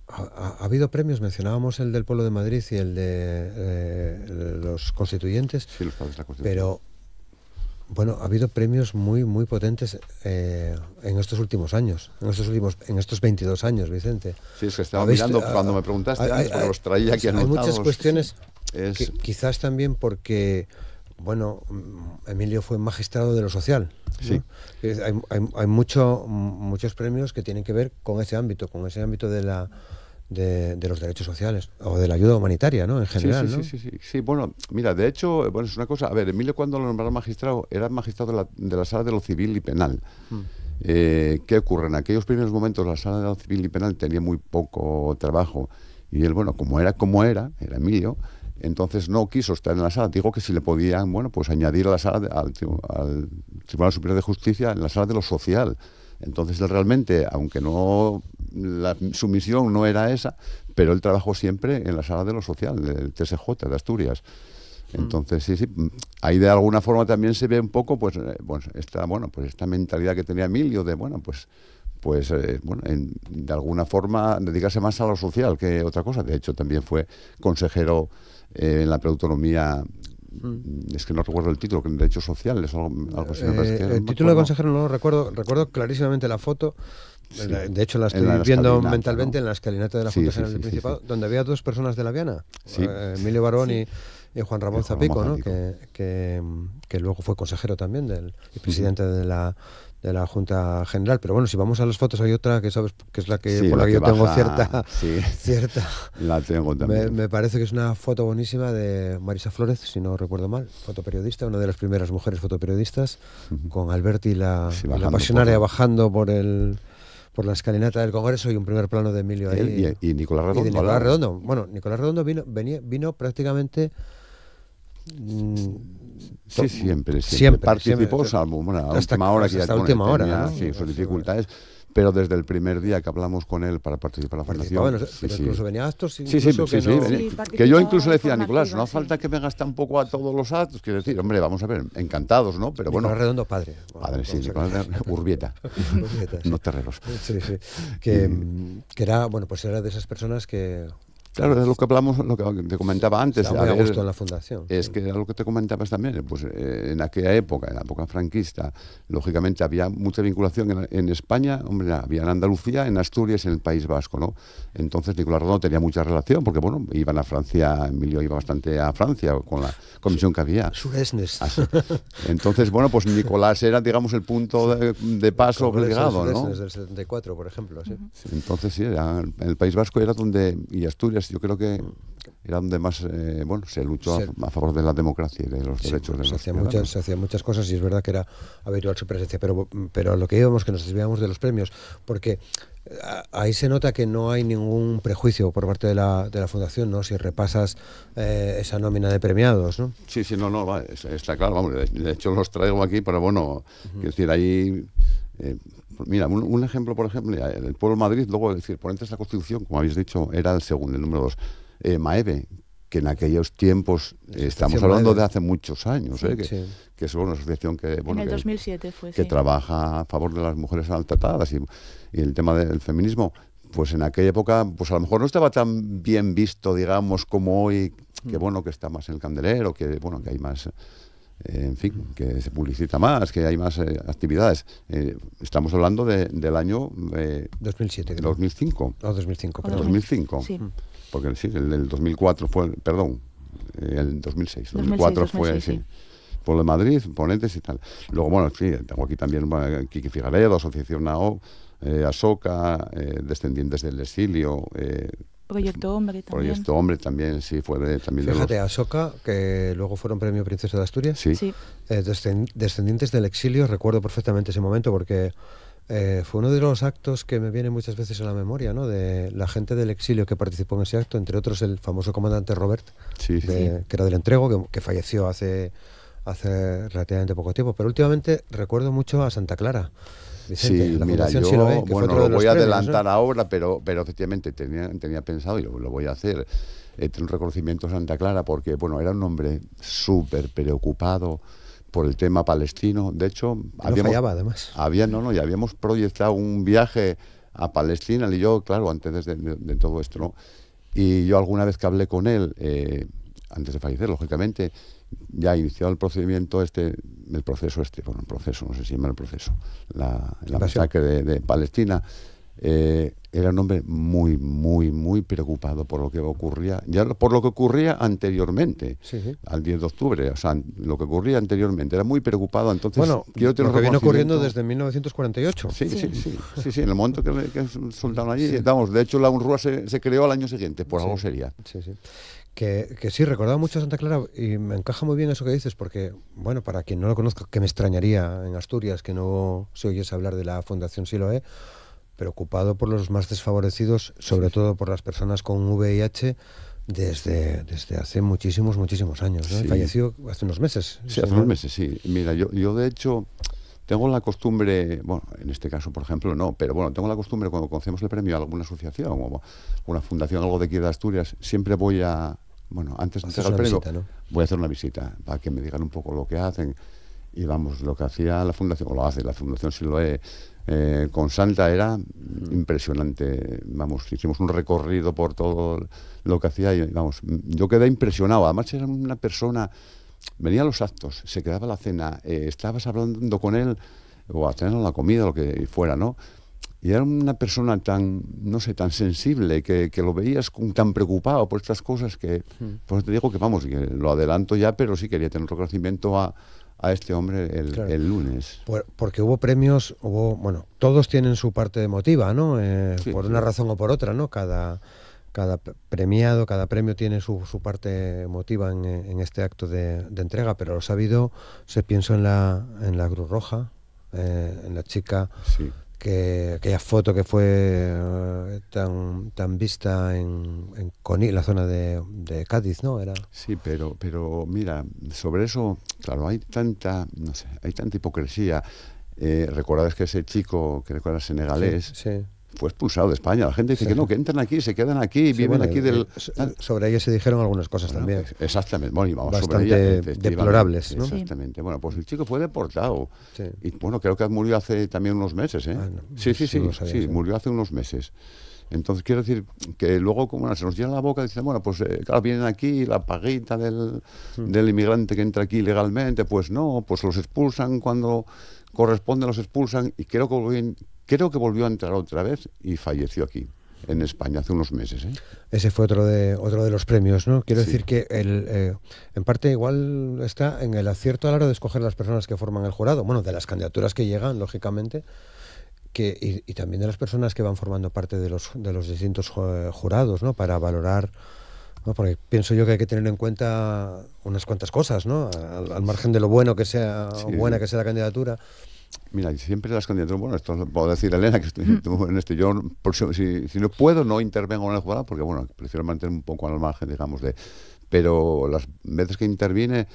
ha habido premios, mencionábamos el del Pueblo de Madrid y el de los constituyentes,
sí, los padres de la Constitución.
Pero bueno, ha habido premios muy muy potentes en estos últimos años, en estos 22 años, Vicente.
Sí, es que estaba mirando cuando me preguntaste antes, porque los traía aquí anotados.
Hay muchas cuestiones, quizás también porque, bueno, Emilio fue magistrado de lo social, ¿no?
Sí.
Hay muchos premios que tienen que ver con ese ámbito de los derechos sociales o de la ayuda humanitaria, ¿no? En general, ¿no?
Sí, bueno, mira, de hecho, bueno, es una cosa, a ver, Emilio cuando lo nombraron magistrado, era magistrado de la Sala de lo Civil y Penal. ¿Qué ocurre? En aquellos primeros momentos la Sala de lo Civil y Penal tenía muy poco trabajo, y él, bueno, como era Emilio, entonces no quiso estar en la sala. Digo que si le podían, bueno, pues añadir a la sala al Tribunal Superior de Justicia en la sala de lo social. Entonces él realmente, aunque su misión no era esa, pero él trabajó siempre en la sala de lo social, del TSJ de Asturias. Entonces sí, ahí de alguna forma también se ve un poco pues esta mentalidad que tenía Emilio de de alguna forma dedicarse más a lo social que otra cosa. De hecho también fue consejero en la preautonomía. Es que no recuerdo el título, que en derechos sociales o algo así.
El título de consejero no lo recuerdo clarísimamente la foto. Sí. De hecho la estoy viendo mentalmente, ¿no? En la escalinata de la Junta General del Principado, donde había dos personas de la Viana, Emilio Barón y Juan Ramón Zapico, ¿no? Que luego fue consejero también y presidente de la Junta General. Pero bueno, si vamos a las fotos, hay otra que sabes que es la que por la que yo tengo cierta
la tengo también.
Me parece que es una foto buenísima de Marisa Flórez, si no recuerdo mal, fotoperiodista, una de las primeras mujeres fotoperiodistas, con Alberti y la pasionaria bajando por la escalinata del Congreso, y un primer plano de Emilio ahí.
Y Nicolás Redondo.
Y de Nicolás Redondo. Bueno, Nicolás Redondo vino prácticamente...
siempre participó, salvo a última hora, que
hasta última hora, ¿no?
Sí, sus dificultades, pero desde el primer día que hablamos con él para participar en la fundación.
Incluso venía a actos.
Que yo incluso le decía a Nicolás, no hace falta que vengas tampoco a todos los actos, quiero decir, hombre, vamos a ver, encantados, ¿no? Pero bueno.
Nicolás Redondo, padre.
Nicolás Urbieta. No Terreros.
Que era, bueno, pues era de esas personas que...
Claro, es lo que hablamos, lo que te comentaba antes.
Está muy a gusto en la fundación.
Es que era lo que te comentabas también. Pues en aquella época, en la época franquista, lógicamente había mucha vinculación en España, hombre, había en Andalucía, en Asturias, en el País Vasco, ¿no? Entonces Nicolás Redondo tenía mucha relación, porque bueno, iban a Francia, Emilio iba bastante a Francia con la comisión que había.
Suresnes.
Entonces, bueno, pues Nicolás era, digamos, el punto de paso obligado, ¿no?
Desde el 74, por ejemplo, sí.
Entonces sí, el País Vasco era donde, y Asturias, yo creo que era donde más se luchó a favor de la democracia y de los derechos de los ciudadanos.
Se hacían muchas cosas, y es verdad que era habitual su presencia, pero lo que íbamos, que nos desviamos de los premios, porque ahí se nota que no hay ningún prejuicio por parte de la Fundación, ¿no? Si repasas esa nómina de premiados, ¿no?
Sí, está claro, vamos, de hecho los traigo aquí, pero bueno, quiero decir, ahí... mira, un ejemplo, por ejemplo, el Pueblo de Madrid, luego, decir, ponentes de la Constitución, como habéis dicho, era el segundo, el número 2. Maeve, que en aquellos tiempos, estamos hablando de hace muchos años, que es una asociación que, bueno,
en el 2007 fue,
que trabaja a favor de las mujeres maltratadas y el tema del feminismo, pues en aquella época, pues a lo mejor no estaba tan bien visto, digamos, como hoy, que bueno, que está más en el candelero, que bueno, que hay más, en fin, que se publicita más, que hay más actividades. Estamos hablando del año
2007, creo.
2005.
No, 2005, perdón.
2005.
Sí.
Porque sí, el 2004 fue, perdón, el 2006. 2004 fue, sí. Por lo de Madrid, ponentes y tal. Luego, bueno, sí, tengo aquí también Kiki Figaredo, Asociación NAO, Asoka, Descendientes del Exilio.
Proyecto Hombre también.
Proyecto Hombre también, sí, fue también.
Fíjate, Asoka, que luego fueron Premio Princesa de Asturias.
Sí.
Descendientes del Exilio, recuerdo perfectamente ese momento porque fue uno de los actos que me viene muchas veces a la memoria, ¿no? De la gente del exilio que participó en ese acto, entre otros el famoso comandante Robert, que era del Entrego, que falleció hace relativamente poco tiempo. Pero últimamente recuerdo mucho a Santa Clara. Vicente,
sí,
la
mira,
Fundación
yo
Siloé, que
bueno,
fue otro de
lo voy
los
a
premios,
adelantar
¿no?
ahora, pero efectivamente tenía pensado y lo voy a hacer. Tener un reconocimiento a Santa Clara porque, bueno, era un hombre súper preocupado por el tema palestino. De hecho,
fallaba, además.
Y habíamos proyectado un viaje a Palestina, y yo, claro, antes de todo esto, ¿no? Y yo alguna vez que hablé con él, antes de fallecer, lógicamente, ya iniciado el procedimiento el proceso, no sé si llama el proceso, la masacre de Palestina, era un hombre muy, muy, muy preocupado por lo que ocurría, ya por lo que ocurría anteriormente, al 10 de octubre, o sea, lo que ocurría anteriormente, era muy preocupado, entonces
bueno,
quiero tener
lo que viene ocurriendo
reconocimiento.
desde 1948.
Sí, en el momento que soltaron allí, vamos, de hecho la UNRWA se creó al año siguiente, por algo sería.
Sí. Que sí, recordaba mucho a Santa Clara y me encaja muy bien eso que dices porque, bueno, para quien no lo conozca, que me extrañaría en Asturias que no se oyese hablar de la Fundación Siloé, preocupado por los más desfavorecidos, sobre todo por las personas con VIH, desde hace muchísimos años, ¿no?
Sí.
Falleció hace unos meses.
Sí, hace unos meses, sí. Mira, yo de hecho tengo la costumbre, bueno, en este caso, por ejemplo, no, pero bueno, tengo la costumbre cuando concedemos el premio a alguna asociación o una fundación, algo de aquí de Asturias, siempre voy a, bueno, antes de entregar el premio,
visita, ¿no?
voy a hacer una visita para que me digan un poco lo que hacen. Y vamos, lo que hacía la fundación, o lo hace la Fundación Siloé, con Santa era impresionante. Vamos, hicimos un recorrido por todo lo que hacía y vamos, yo quedé impresionado. Además era una persona, venía a los actos, se quedaba a la cena, estabas hablando con él o a tener la comida, lo que fuera, ¿no? Y era una persona tan, no sé, tan sensible que lo veías tan preocupado por estas cosas que, pues te digo que vamos, que lo adelanto ya, pero sí quería tener reconocimiento a este hombre el lunes.
Porque hubo premios, bueno, todos tienen su parte emotiva, ¿no? Por una razón o por otra, ¿no? Cada premiado, cada premio tiene su parte emotiva en este acto de entrega, pero los ha habido, pienso en la Cruz Roja, en la chica, aquella foto que fue tan vista en Conil, la zona de Cádiz, ¿no?
Sí, pero mira, sobre eso, claro, hay tanta hipocresía. Recordad que ese chico, que recuerda senegalés, fue expulsado de España. La gente dice que no, que entran aquí, se quedan aquí, viven aquí
sobre ella se dijeron algunas cosas también.
Exactamente, bueno, y vamos
bastante
sobre ella,
deplorables, ¿no?
Exactamente. Bueno, pues el chico fue deportado. Y bueno, creo que murió hace también unos meses, ¿eh? Sí, murió hace unos meses. Entonces quiero decir que luego como se nos llena la boca, dicen, bueno, pues claro, vienen aquí, la paguita del inmigrante que entra aquí ilegalmente, pues no, pues los expulsan cuando corresponde, los expulsan, y creo que volvió a entrar otra vez y falleció aquí, en España, hace unos meses, ¿eh?
Ese fue otro de los premios, ¿no? Quiero decir que en parte igual está en el acierto a la hora de escoger las personas que forman el jurado, bueno, de las candidaturas que llegan, lógicamente, y también de las personas que van formando parte de los distintos jurados, ¿no? Para valorar, ¿no? Porque pienso yo que hay que tener en cuenta unas cuantas cosas, ¿no? Al margen de lo bueno que sea, buena que sea la candidatura.
Mira, siempre las candidaturas, bueno, esto lo puedo decir a Elena, que estoy en este, yo si no puedo, no intervengo en el jurado, porque bueno, prefiero mantener un poco al margen, digamos, pero las veces que interviene,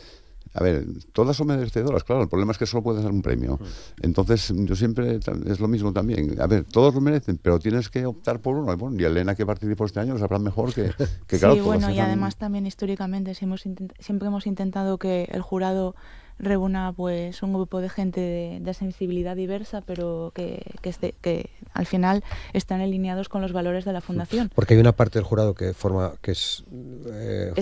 A ver, todas son merecedoras, claro, el problema es que solo puedes dar un premio. Entonces, yo siempre, es lo mismo también. A ver, todos lo merecen, pero tienes que optar por uno. Bueno, y Elena, que participó este año, lo sabrá mejor que claro.
Sí, bueno, y además también históricamente siempre hemos intentado que el jurado reúna pues un grupo de gente de sensibilidad diversa, pero que al final están alineados con los valores de la Fundación.
Porque hay una parte del jurado que es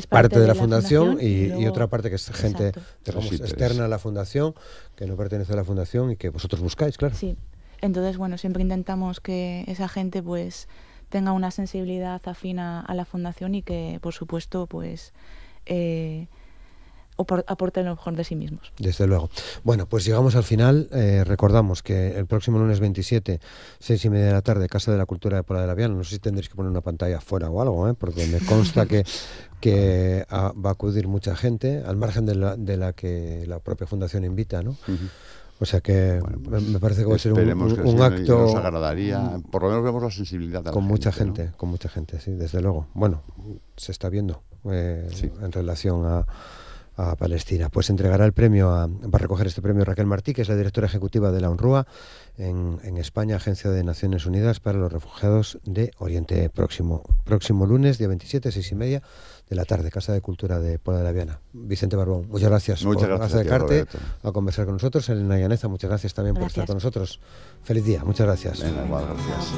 parte de la Fundación y
luego,
otra parte que es gente,
exacto,
digamos, externa a la Fundación, que no pertenece a la Fundación y que vosotros buscáis, claro.
Sí, entonces bueno, siempre intentamos que esa gente pues tenga una sensibilidad afín a la Fundación y que por supuesto pues aporten lo mejor de sí mismos.
Desde luego. Bueno, pues llegamos al final. Recordamos que el próximo lunes 27, 6:30 de la tarde, Casa de la Cultura de Pola de la Viana. No sé si tendréis que poner una pantalla afuera o algo, porque me consta que va a acudir mucha gente, al margen de la que la propia Fundación invita, ¿no? O sea que
bueno, pues
me parece que va a ser un acto.
Nos agradaría, por lo menos vemos la sensibilidad de
con
la
mucha
gente,
gente, ¿no? Con mucha gente, sí, desde luego. Bueno, se está viendo en relación a Palestina. Pues entregará el premio, va a recoger este premio Raquel Martí, que es la directora ejecutiva de la UNRWA en España, Agencia de Naciones Unidas para los Refugiados de Oriente Próximo. Próximo lunes, día 27, 6:30 de la tarde, Casa de Cultura de Pola de la Viana. Vicente Barbón, muchas gracias por acercarte a conversar con nosotros. Elena Llaneza, muchas gracias también por estar con nosotros. Feliz día, muchas gracias.
Venga, igual, gracias.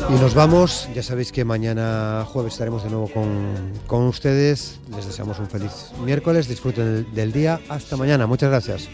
Y nos vamos, ya sabéis que mañana jueves estaremos de nuevo con ustedes. Les deseamos un feliz miércoles, disfruten del día. Hasta mañana, muchas gracias.